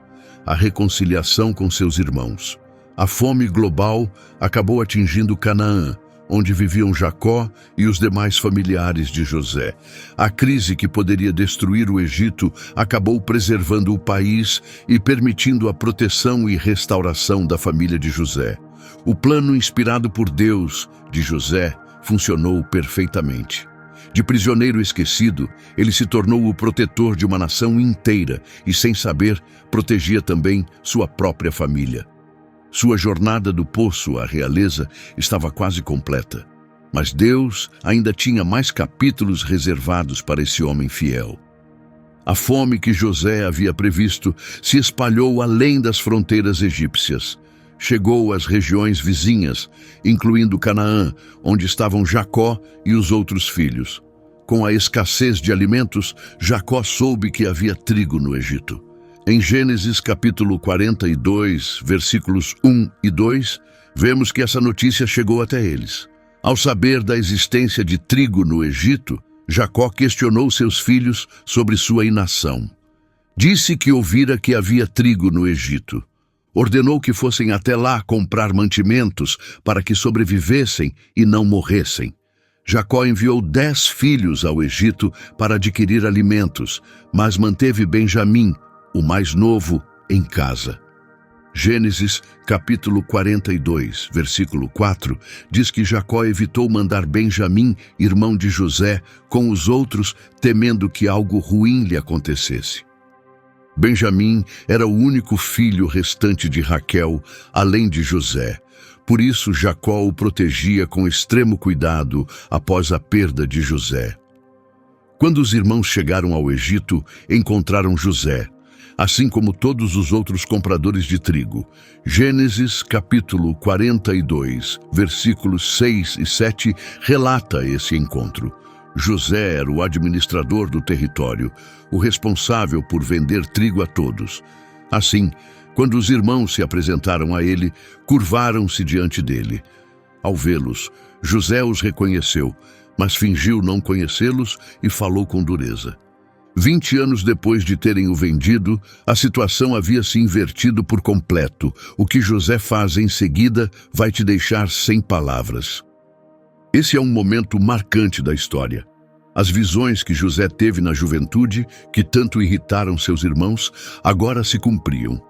a reconciliação com seus irmãos. A fome global acabou atingindo Canaã, onde viviam Jacó e os demais familiares de José. A crise que poderia destruir o Egito acabou preservando o país e permitindo a proteção e restauração da família de José. O plano inspirado por Deus de José funcionou perfeitamente. De prisioneiro esquecido, ele se tornou o protetor de uma nação inteira e, sem saber, protegia também sua própria família. Sua jornada do poço à realeza estava quase completa, mas Deus ainda tinha mais capítulos reservados para esse homem fiel. A fome que José havia previsto se espalhou além das fronteiras egípcias. Chegou às regiões vizinhas, incluindo Canaã, onde estavam Jacó e os outros filhos. Com a escassez de alimentos, Jacó soube que havia trigo no Egito. Em Gênesis capítulo 42, versículos 1 e 2, vemos que essa notícia chegou até eles. Ao saber da existência de trigo no Egito, Jacó questionou seus filhos sobre sua inação. Disse que ouvira que havia trigo no Egito. Ordenou que fossem até lá comprar mantimentos para que sobrevivessem e não morressem. Jacó enviou 10 filhos ao Egito para adquirir alimentos, mas manteve Benjamim, o mais novo, em casa. Gênesis capítulo 42, versículo 4, diz que Jacó evitou mandar Benjamim, irmão de José, com os outros, temendo que algo ruim lhe acontecesse. Benjamim era o único filho restante de Raquel, além de José. Por isso, Jacó o protegia com extremo cuidado após a perda de José. Quando os irmãos chegaram ao Egito, encontraram José, assim como todos os outros compradores de trigo. Gênesis capítulo 42, versículos 6 e 7, relata esse encontro. José era o administrador do território, o responsável por vender trigo a todos. Assim, quando os irmãos se apresentaram a ele, curvaram-se diante dele. Ao vê-los, José os reconheceu, mas fingiu não conhecê-los e falou com dureza. 20 anos depois de terem o vendido, a situação havia se invertido por completo. O que José faz em seguida vai te deixar sem palavras. Esse é um momento marcante da história. As visões que José teve na juventude, que tanto irritaram seus irmãos, agora se cumpriam.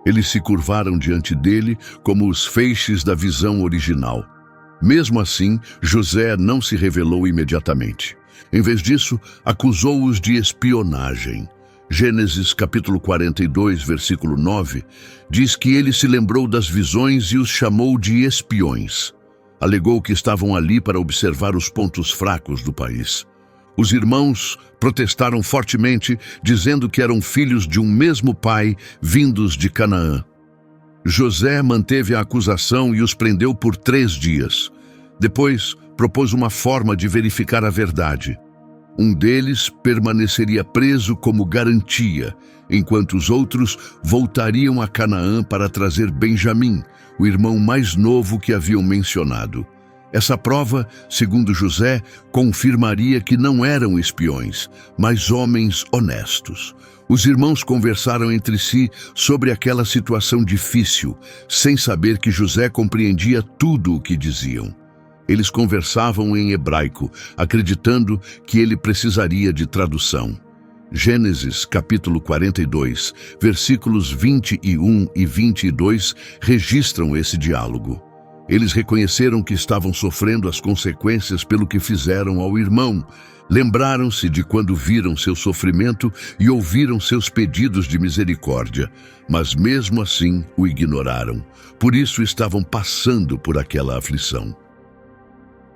Eles se curvaram diante dele como os feixes da visão original. Mesmo assim, José não se revelou imediatamente. Em vez disso, acusou-os de espionagem. Gênesis capítulo 42, versículo 9, diz que ele se lembrou das visões e os chamou de espiões. Alegou que estavam ali para observar os pontos fracos do país. Os irmãos protestaram fortemente, dizendo que eram filhos de um mesmo pai, vindos de Canaã. José manteve a acusação e os prendeu por 3 dias. Depois, propôs uma forma de verificar a verdade. Um deles permaneceria preso como garantia, enquanto os outros voltariam a Canaã para trazer Benjamim, o irmão mais novo que haviam mencionado. Essa prova, segundo José, confirmaria que não eram espiões, mas homens honestos. Os irmãos conversaram entre si sobre aquela situação difícil, sem saber que José compreendia tudo o que diziam. Eles conversavam em hebraico, acreditando que ele precisaria de tradução. Gênesis capítulo 42, versículos 21 e 22 registram esse diálogo. Eles reconheceram que estavam sofrendo as consequências pelo que fizeram ao irmão. Lembraram-se de quando viram seu sofrimento e ouviram seus pedidos de misericórdia, mas mesmo assim o ignoraram. Por isso estavam passando por aquela aflição.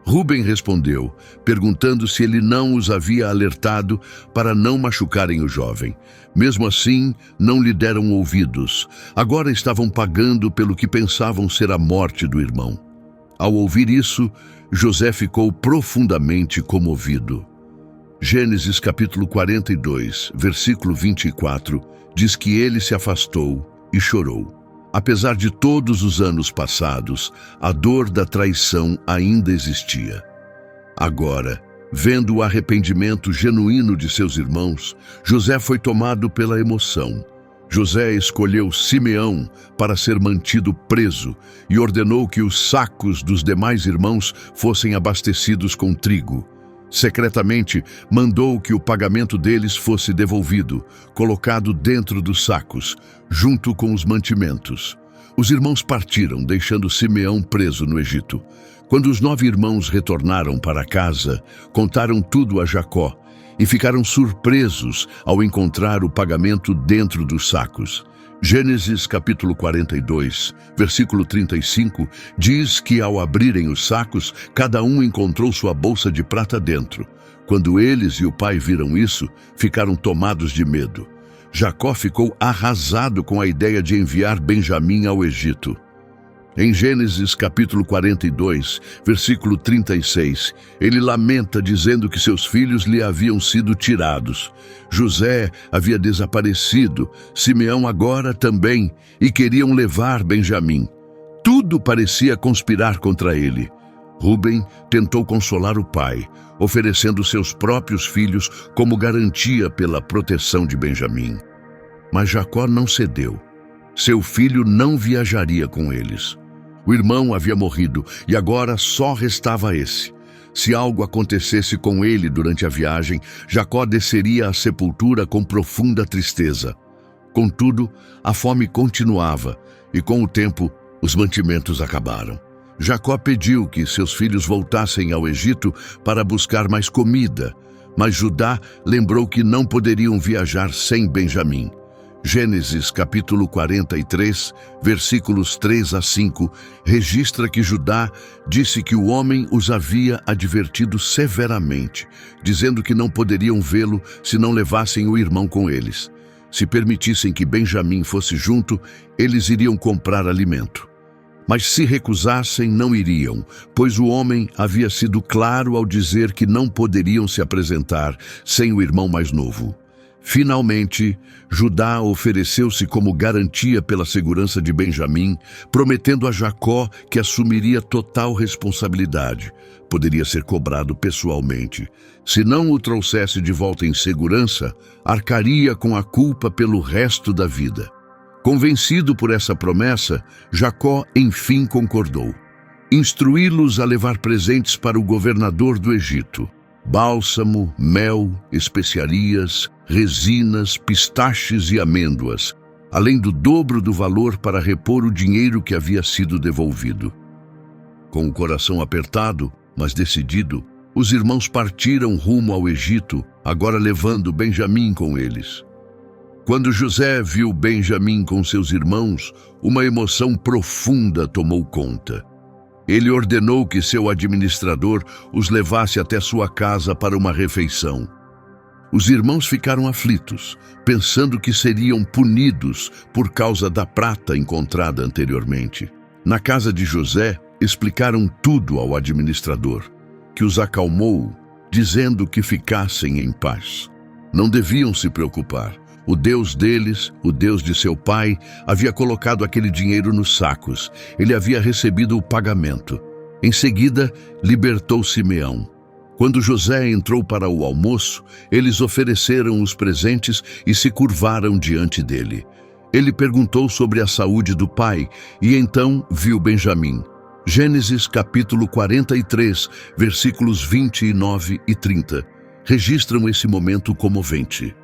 Rúben respondeu, perguntando se ele não os havia alertado para não machucarem o jovem. Mesmo assim, não lhe deram ouvidos. Agora estavam pagando pelo que pensavam ser a morte do irmão. Ao ouvir isso, José ficou profundamente comovido. Gênesis capítulo 42, versículo 24, diz que ele se afastou e chorou. Apesar de todos os anos passados, a dor da traição ainda existia. Agora, vendo o arrependimento genuíno de seus irmãos, José foi tomado pela emoção. José escolheu Simeão para ser mantido preso e ordenou que os sacos dos demais irmãos fossem abastecidos com trigo. Secretamente, mandou que o pagamento deles fosse devolvido, colocado dentro dos sacos, junto com os mantimentos. Os irmãos partiram, deixando Simeão preso no Egito. Quando os 9 irmãos retornaram para casa, contaram tudo a Jacó e ficaram surpresos ao encontrar o pagamento dentro dos sacos. Gênesis capítulo 42, versículo 35, diz que ao abrirem os sacos, cada um encontrou sua bolsa de prata dentro. Quando eles e o pai viram isso, ficaram tomados de medo. Jacó ficou arrasado com a ideia de enviar Benjamim ao Egito. Em Gênesis capítulo 42, versículo 36, ele lamenta dizendo que seus filhos lhe haviam sido tirados. José havia desaparecido, Simeão agora também, e queriam levar Benjamim. Tudo parecia conspirar contra ele. Rúben tentou consolar o pai, oferecendo seus próprios filhos como garantia pela proteção de Benjamim. Mas Jacó não cedeu. Seu filho não viajaria com eles. O irmão havia morrido e agora só restava esse. Se algo acontecesse com ele durante a viagem, Jacó desceria à sepultura com profunda tristeza. Contudo, a fome continuava e, com o tempo, os mantimentos acabaram. Jacó pediu que seus filhos voltassem ao Egito para buscar mais comida, mas Judá lembrou que não poderiam viajar sem Benjamim. Gênesis capítulo 43, versículos 3 a 5, registra que Judá disse que o homem os havia advertido severamente, dizendo que não poderiam vê-lo se não levassem o irmão com eles. Se permitissem que Benjamim fosse junto, eles iriam comprar alimento. Mas se recusassem, não iriam, pois o homem havia sido claro ao dizer que não poderiam se apresentar sem o irmão mais novo. Finalmente, Judá ofereceu-se como garantia pela segurança de Benjamim, prometendo a Jacó que assumiria total responsabilidade. Poderia ser cobrado pessoalmente. Se não o trouxesse de volta em segurança, arcaria com a culpa pelo resto da vida. Convencido por essa promessa, Jacó enfim concordou. Instruí-los a levar presentes para o governador do Egito: bálsamo, mel, especiarias, resinas, pistaches e amêndoas, além do dobro do valor para repor o dinheiro que havia sido devolvido. Com o coração apertado, mas decidido, os irmãos partiram rumo ao Egito, agora levando Benjamim com eles. Quando José viu Benjamim com seus irmãos, uma emoção profunda tomou conta. Ele ordenou que seu administrador os levasse até sua casa para uma refeição. Os irmãos ficaram aflitos, pensando que seriam punidos por causa da prata encontrada anteriormente. Na casa de José, explicaram tudo ao administrador, que os acalmou, dizendo que ficassem em paz. Não deviam se preocupar. O Deus deles, o Deus de seu pai, havia colocado aquele dinheiro nos sacos. Ele havia recebido o pagamento. Em seguida, libertou Simeão. Quando José entrou para o almoço, eles ofereceram os presentes e se curvaram diante dele. Ele perguntou sobre a saúde do pai e então viu Benjamim. Gênesis capítulo 43, versículos 29 e 30, registram esse momento comovente.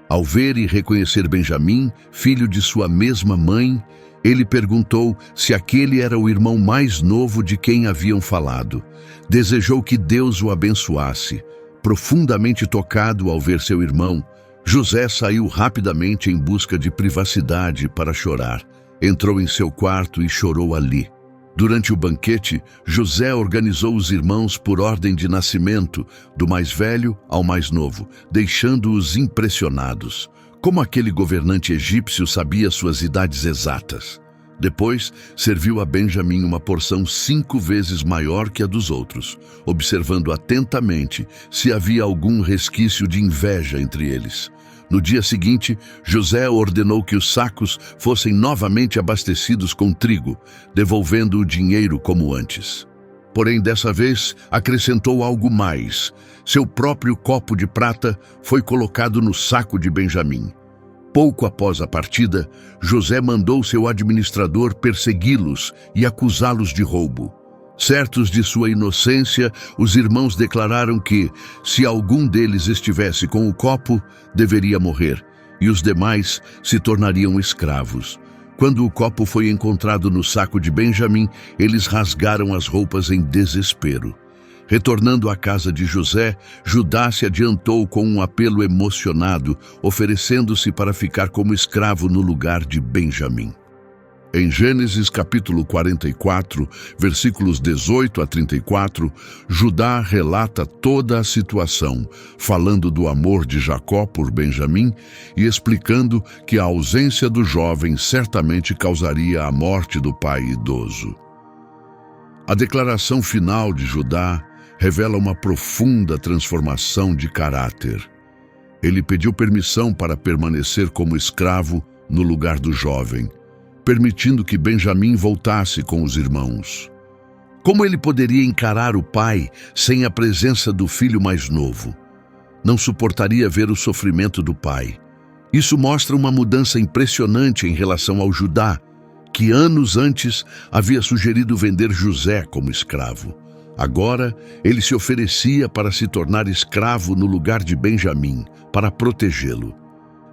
Ao ver e reconhecer Benjamim, filho de sua mesma mãe, ele perguntou se aquele era o irmão mais novo de quem haviam falado. Desejou que Deus o abençoasse. Profundamente tocado ao ver seu irmão, José saiu rapidamente em busca de privacidade para chorar. Entrou em seu quarto e chorou ali. Durante o banquete, José organizou os irmãos por ordem de nascimento, do mais velho ao mais novo, deixando-os impressionados. Como aquele governante egípcio sabia suas idades exatas. Depois, serviu a Benjamim uma porção 5 vezes maior que a dos outros, observando atentamente se havia algum resquício de inveja entre eles. No dia seguinte, José ordenou que os sacos fossem novamente abastecidos com trigo, devolvendo o dinheiro como antes. Porém, dessa vez, acrescentou algo mais. Seu próprio copo de prata foi colocado no saco de Benjamim. Pouco após a partida, José mandou seu administrador persegui-los e acusá-los de roubo. Certos de sua inocência, os irmãos declararam que, se algum deles estivesse com o copo, deveria morrer, e os demais se tornariam escravos. Quando o copo foi encontrado no saco de Benjamim, eles rasgaram as roupas em desespero. Retornando à casa de José, Judá se adiantou com um apelo emocionado, oferecendo-se para ficar como escravo no lugar de Benjamim. Em Gênesis capítulo 44, versículos 18 a 34, Judá relata toda a situação, falando do amor de Jacó por Benjamim e explicando que a ausência do jovem certamente causaria a morte do pai idoso. A declaração final de Judá revela uma profunda transformação de caráter. Ele pediu permissão para permanecer como escravo no lugar do jovem, permitindo que Benjamim voltasse com os irmãos. Como ele poderia encarar o pai sem a presença do filho mais novo? Não suportaria ver o sofrimento do pai. Isso mostra uma mudança impressionante em relação ao Judá, que anos antes havia sugerido vender José como escravo. Agora, ele se oferecia para se tornar escravo no lugar de Benjamim, para protegê-lo.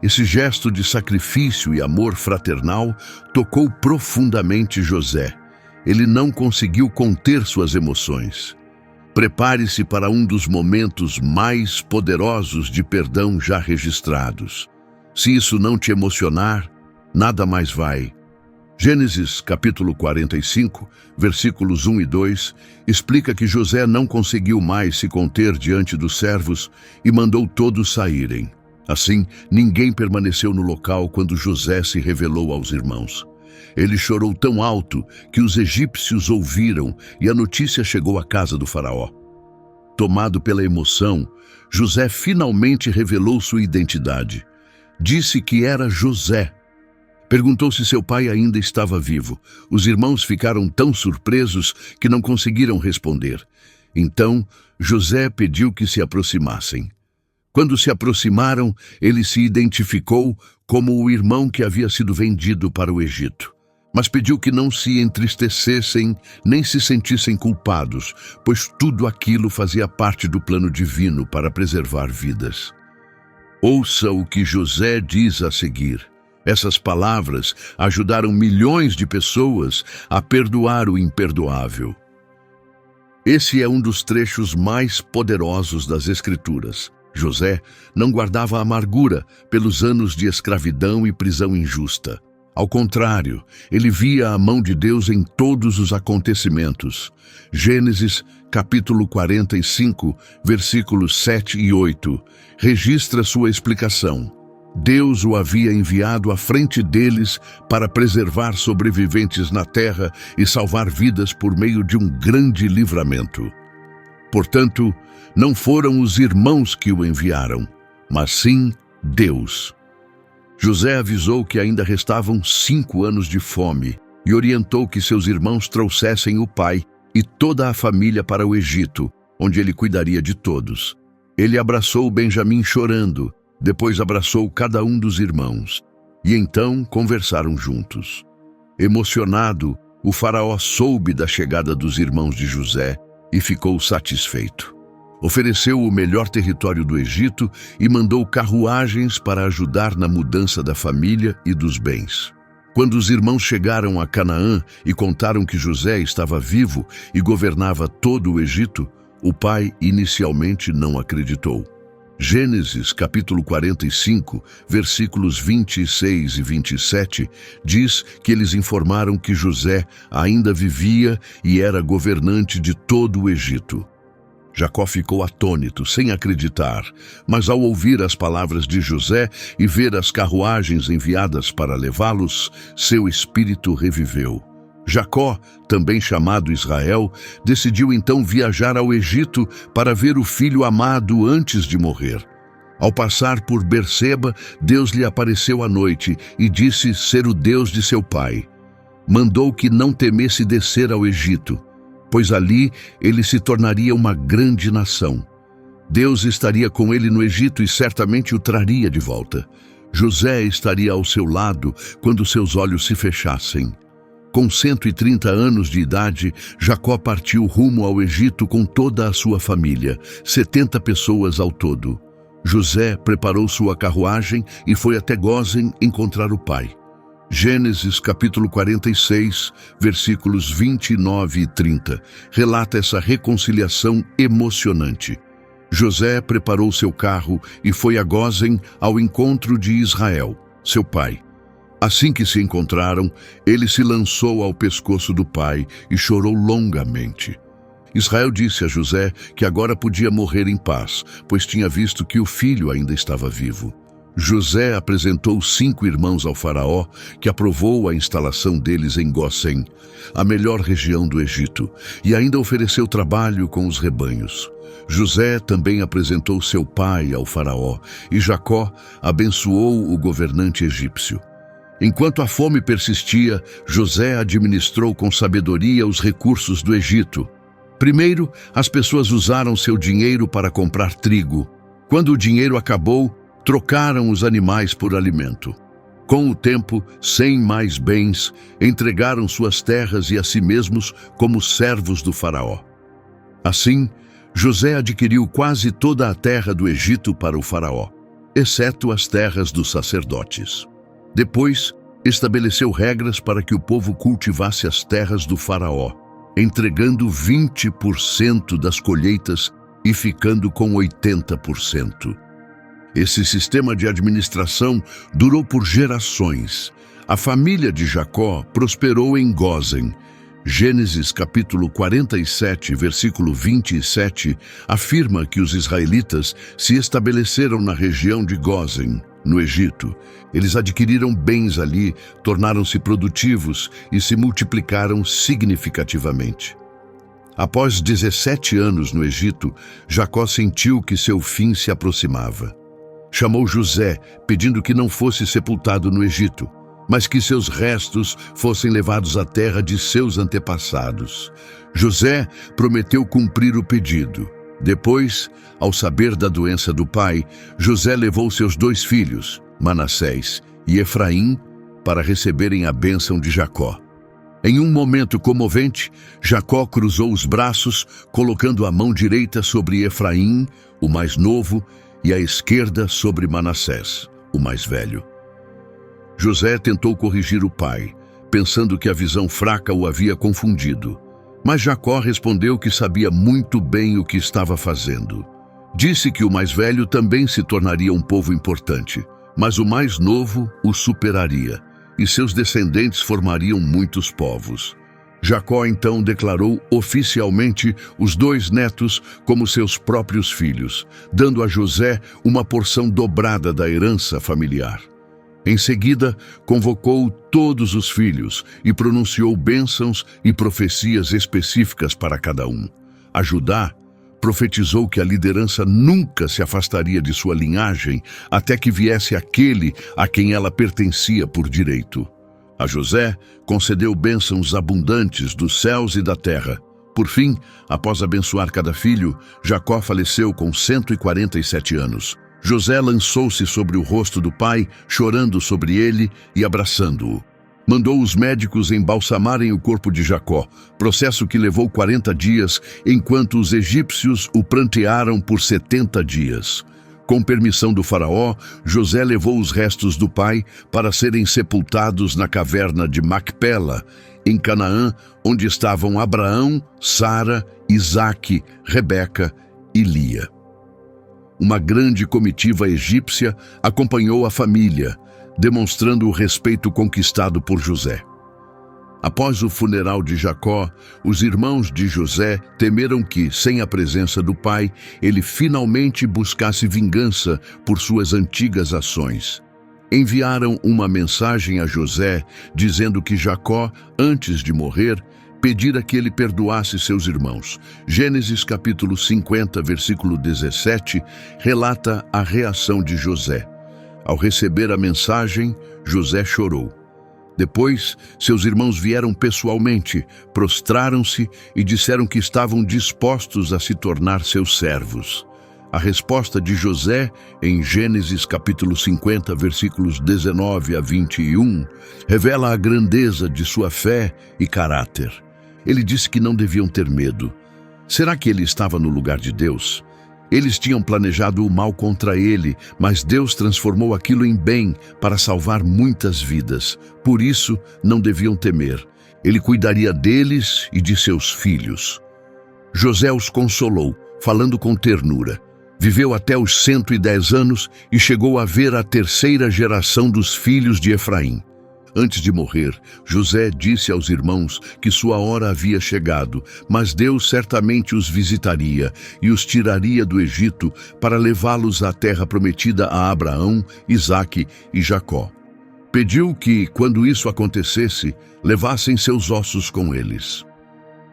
Esse gesto de sacrifício e amor fraternal tocou profundamente José. Ele não conseguiu conter suas emoções. Prepare-se para um dos momentos mais poderosos de perdão já registrados. Se isso não te emocionar, nada mais vai. Gênesis capítulo 45, versículos 1 e 2, explica que José não conseguiu mais se conter diante dos servos e mandou todos saírem. Assim, ninguém permaneceu no local quando José se revelou aos irmãos. Ele chorou tão alto que os egípcios ouviram e a notícia chegou à casa do faraó. Tomado pela emoção, José finalmente revelou sua identidade. Disse que era José. Perguntou se seu pai ainda estava vivo. Os irmãos ficaram tão surpresos que não conseguiram responder. Então, José pediu que se aproximassem. Quando se aproximaram, ele se identificou como o irmão que havia sido vendido para o Egito. Mas pediu que não se entristecessem nem se sentissem culpados, pois tudo aquilo fazia parte do plano divino para preservar vidas. Ouça o que José diz a seguir. Essas palavras ajudaram milhões de pessoas a perdoar o imperdoável. Esse é um dos trechos mais poderosos das Escrituras. José não guardava amargura pelos anos de escravidão e prisão injusta. Ao contrário, ele via a mão de Deus em todos os acontecimentos. Gênesis, capítulo 45, versículos 7 e 8, registra sua explicação. Deus o havia enviado à frente deles para preservar sobreviventes na terra e salvar vidas por meio de um grande livramento. Portanto, não foram os irmãos que o enviaram, mas sim Deus. José avisou que ainda restavam 5 anos de fome e orientou que seus irmãos trouxessem o pai e toda a família para o Egito, onde ele cuidaria de todos. Ele abraçou Benjamim chorando, depois abraçou cada um dos irmãos, e então conversaram juntos. Emocionado, o faraó soube da chegada dos irmãos de José e ficou satisfeito. Ofereceu o melhor território do Egito e mandou carruagens para ajudar na mudança da família e dos bens. Quando os irmãos chegaram a Canaã e contaram que José estava vivo e governava todo o Egito, o pai inicialmente não acreditou. Gênesis, capítulo 45, versículos 26 e 27, diz que eles informaram que José ainda vivia e era governante de todo o Egito. Jacó ficou atônito, sem acreditar, mas ao ouvir as palavras de José e ver as carruagens enviadas para levá-los, seu espírito reviveu. Jacó, também chamado Israel, decidiu então viajar ao Egito para ver o filho amado antes de morrer. Ao passar por Berseba, Deus lhe apareceu à noite e disse ser o Deus de seu pai. Mandou que não temesse descer ao Egito, pois ali ele se tornaria uma grande nação. Deus estaria com ele no Egito e certamente o traria de volta. José estaria ao seu lado quando seus olhos se fechassem. Com 130 anos de idade, Jacó partiu rumo ao Egito com toda a sua família, 70 pessoas ao todo. José preparou sua carruagem e foi até Gósen encontrar o pai. Gênesis capítulo 46, versículos 29 e 30, relata essa reconciliação emocionante. José preparou seu carro e foi a Gósen ao encontro de Israel, seu pai. Assim que se encontraram, ele se lançou ao pescoço do pai e chorou longamente. Israel disse a José que agora podia morrer em paz, pois tinha visto que o filho ainda estava vivo. José apresentou 5 irmãos ao faraó, que aprovou a instalação deles em Gósen, a melhor região do Egito, e ainda ofereceu trabalho com os rebanhos. José também apresentou seu pai ao faraó, e Jacó abençoou o governante egípcio. Enquanto a fome persistia, José administrou com sabedoria os recursos do Egito. Primeiro, as pessoas usaram seu dinheiro para comprar trigo. Quando o dinheiro acabou, trocaram os animais por alimento. Com o tempo, sem mais bens, entregaram suas terras e a si mesmos como servos do faraó. Assim, José adquiriu quase toda a terra do Egito para o faraó, exceto as terras dos sacerdotes. Depois, estabeleceu regras para que o povo cultivasse as terras do faraó, entregando 20% das colheitas e ficando com 80%. Esse sistema de administração durou por gerações. A família de Jacó prosperou em Gósen. Gênesis capítulo 47, versículo 27, afirma que os israelitas se estabeleceram na região de Gósen, no Egito. Eles adquiriram bens ali, tornaram-se produtivos e se multiplicaram significativamente. Após 17 anos no Egito, Jacó sentiu que seu fim se aproximava. Chamou José, pedindo que não fosse sepultado no Egito, mas que seus restos fossem levados à terra de seus antepassados. José prometeu cumprir o pedido. Depois, ao saber da doença do pai, José levou seus 2 filhos, Manassés e Efraim, para receberem a bênção de Jacó. Em um momento comovente, Jacó cruzou os braços, colocando a mão direita sobre Efraim, o mais novo, e a esquerda sobre Manassés, o mais velho. José tentou corrigir o pai, pensando que a visão fraca o havia confundido. Mas Jacó respondeu que sabia muito bem o que estava fazendo. Disse que o mais velho também se tornaria um povo importante, mas o mais novo o superaria, e seus descendentes formariam muitos povos. Jacó então declarou oficialmente os 2 netos como seus próprios filhos, dando a José uma porção dobrada da herança familiar. Em seguida, convocou todos os filhos e pronunciou bênçãos e profecias específicas para cada um. A Judá profetizou que a liderança nunca se afastaria de sua linhagem até que viesse aquele a quem ela pertencia por direito. A José concedeu bênçãos abundantes dos céus e da terra. Por fim, após abençoar cada filho, Jacó faleceu com 147 anos. José lançou-se sobre o rosto do pai, chorando sobre ele e abraçando-o. Mandou os médicos embalsamarem o corpo de Jacó, processo que levou 40 dias, enquanto os egípcios o prantearam por 70 dias. Com permissão do faraó, José levou os restos do pai para serem sepultados na caverna de Macpela, em Canaã, onde estavam Abraão, Sara, Isaque, Rebeca e Lia. Uma grande comitiva egípcia acompanhou a família, demonstrando o respeito conquistado por José. Após o funeral de Jacó, os irmãos de José temeram que, sem a presença do pai, ele finalmente buscasse vingança por suas antigas ações. Enviaram uma mensagem a José, dizendo que Jacó, antes de morrer, pedira que ele perdoasse seus irmãos. Gênesis capítulo 50, versículo 17, relata a reação de José. Ao receber a mensagem, José chorou. Depois, seus irmãos vieram pessoalmente, prostraram-se e disseram que estavam dispostos a se tornar seus servos. A resposta de José, em Gênesis capítulo 50, versículos 19 a 21, revela a grandeza de sua fé e caráter. Ele disse que não deviam ter medo. Será que ele estava no lugar de Deus? Eles tinham planejado o mal contra ele, mas Deus transformou aquilo em bem para salvar muitas vidas. Por isso, não deviam temer. Ele cuidaria deles e de seus filhos. José os consolou, falando com ternura. Viveu até os 110 anos e chegou a ver a 3ª geração dos filhos de Efraim. Antes de morrer, José disse aos irmãos que sua hora havia chegado, mas Deus certamente os visitaria e os tiraria do Egito para levá-los à terra prometida a Abraão, Isaque e Jacó. Pediu que, quando isso acontecesse, levassem seus ossos com eles.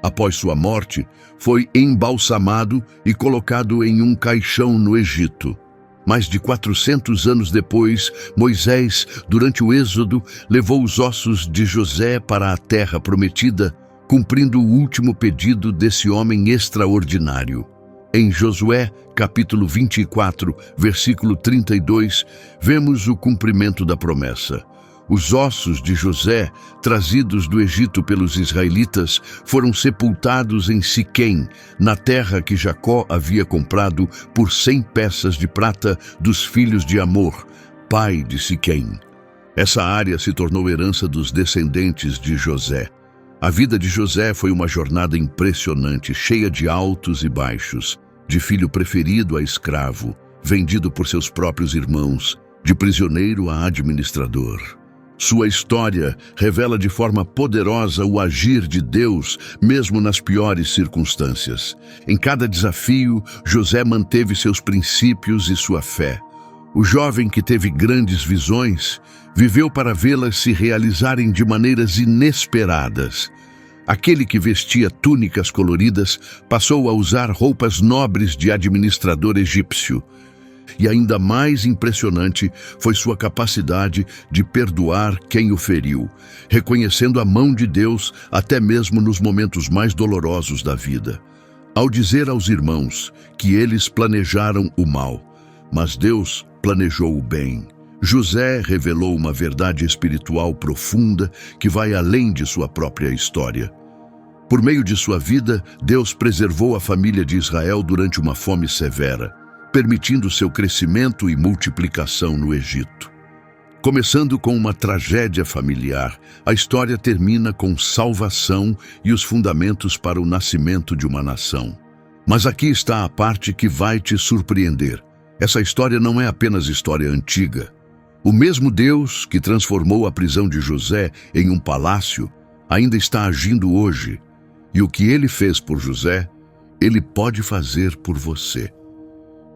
Após sua morte, foi embalsamado e colocado em um caixão no Egito. Mais de 400 anos depois, Moisés, durante o Êxodo, levou os ossos de José para a terra prometida, cumprindo o último pedido desse homem extraordinário. Em Josué, capítulo 24, versículo 32, vemos o cumprimento da promessa. Os ossos de José, trazidos do Egito pelos israelitas, foram sepultados em Siquém, na terra que Jacó havia comprado por 100 peças de prata dos filhos de Amor, pai de Siquém. Essa área se tornou herança dos descendentes de José. A vida de José foi uma jornada impressionante, cheia de altos e baixos, de filho preferido a escravo, vendido por seus próprios irmãos, de prisioneiro a administrador. Sua história revela de forma poderosa o agir de Deus, mesmo nas piores circunstâncias. Em cada desafio, José manteve seus princípios e sua fé. O jovem que teve grandes visões, viveu para vê-las se realizarem de maneiras inesperadas. Aquele que vestia túnicas coloridas passou a usar roupas nobres de administrador egípcio. E ainda mais impressionante foi sua capacidade de perdoar quem o feriu, reconhecendo a mão de Deus até mesmo nos momentos mais dolorosos da vida. Ao dizer aos irmãos que eles planejaram o mal, mas Deus planejou o bem, José revelou uma verdade espiritual profunda que vai além de sua própria história. Por meio de sua vida, Deus preservou a família de Israel durante uma fome severa, permitindo seu crescimento e multiplicação no Egito. Começando com uma tragédia familiar, a história termina com salvação e os fundamentos para o nascimento de uma nação. Mas aqui está a parte que vai te surpreender. Essa história não é apenas história antiga. O mesmo Deus que transformou a prisão de José em um palácio ainda está agindo hoje. E o que ele fez por José, ele pode fazer por você.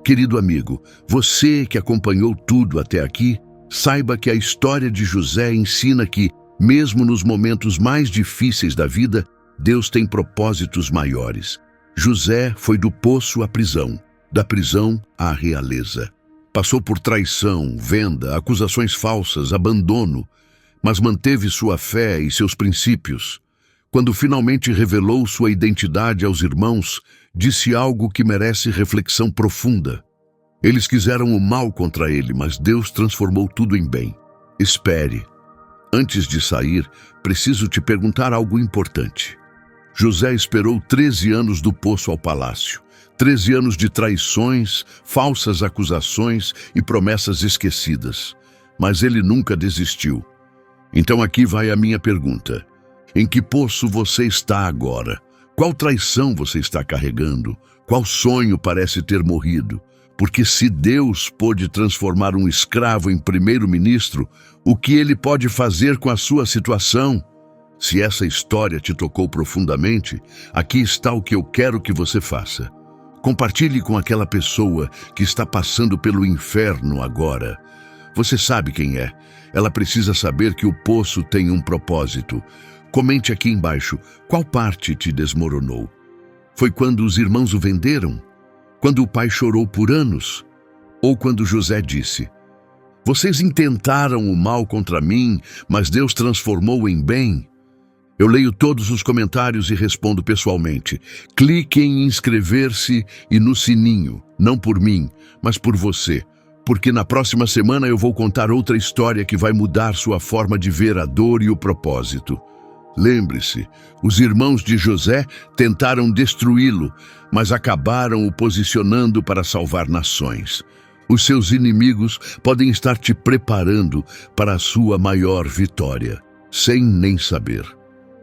Querido amigo, você que acompanhou tudo até aqui, saiba que a história de José ensina que, mesmo nos momentos mais difíceis da vida, Deus tem propósitos maiores. José foi do poço à prisão, da prisão à realeza. Passou por traição, venda, acusações falsas, abandono, mas manteve sua fé e seus princípios. Quando finalmente revelou sua identidade aos irmãos, disse algo que merece reflexão profunda. Eles quiseram o mal contra ele, mas Deus transformou tudo em bem. Espere. Antes de sair, preciso te perguntar algo importante. José esperou 13 anos do poço ao palácio. 13 anos de traições, falsas acusações e promessas esquecidas. Mas ele nunca desistiu. Então aqui vai a minha pergunta. Em que poço você está agora? Qual traição você está carregando? Qual sonho parece ter morrido? Porque se Deus pôde transformar um escravo em primeiro-ministro, o que ele pode fazer com a sua situação? Se essa história te tocou profundamente, aqui está o que eu quero que você faça. Compartilhe com aquela pessoa que está passando pelo inferno agora. Você sabe quem é. Ela precisa saber que o poço tem um propósito. Comente aqui embaixo, qual parte te desmoronou? Foi quando os irmãos o venderam? Quando o pai chorou por anos? Ou quando José disse, vocês intentaram o mal contra mim, mas Deus transformou em bem? Eu leio todos os comentários e respondo pessoalmente. Clique em inscrever-se e no sininho, não por mim, mas por você. Porque na próxima semana eu vou contar outra história que vai mudar sua forma de ver a dor e o propósito. Lembre-se, os irmãos de José tentaram destruí-lo, mas acabaram o posicionando para salvar nações. Os seus inimigos podem estar te preparando para a sua maior vitória, sem nem saber.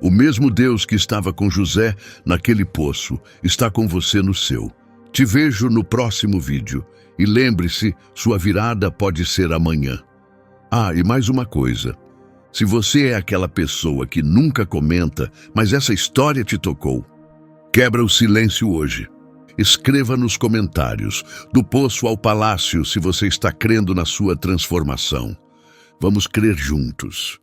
O mesmo Deus que estava com José naquele poço está com você no seu. Te vejo no próximo vídeo. E lembre-se, sua virada pode ser amanhã. Ah, e mais uma coisa. Se você é aquela pessoa que nunca comenta, mas essa história te tocou, quebra o silêncio hoje. Escreva nos comentários, do poço ao palácio, se você está crendo na sua transformação. Vamos crer juntos.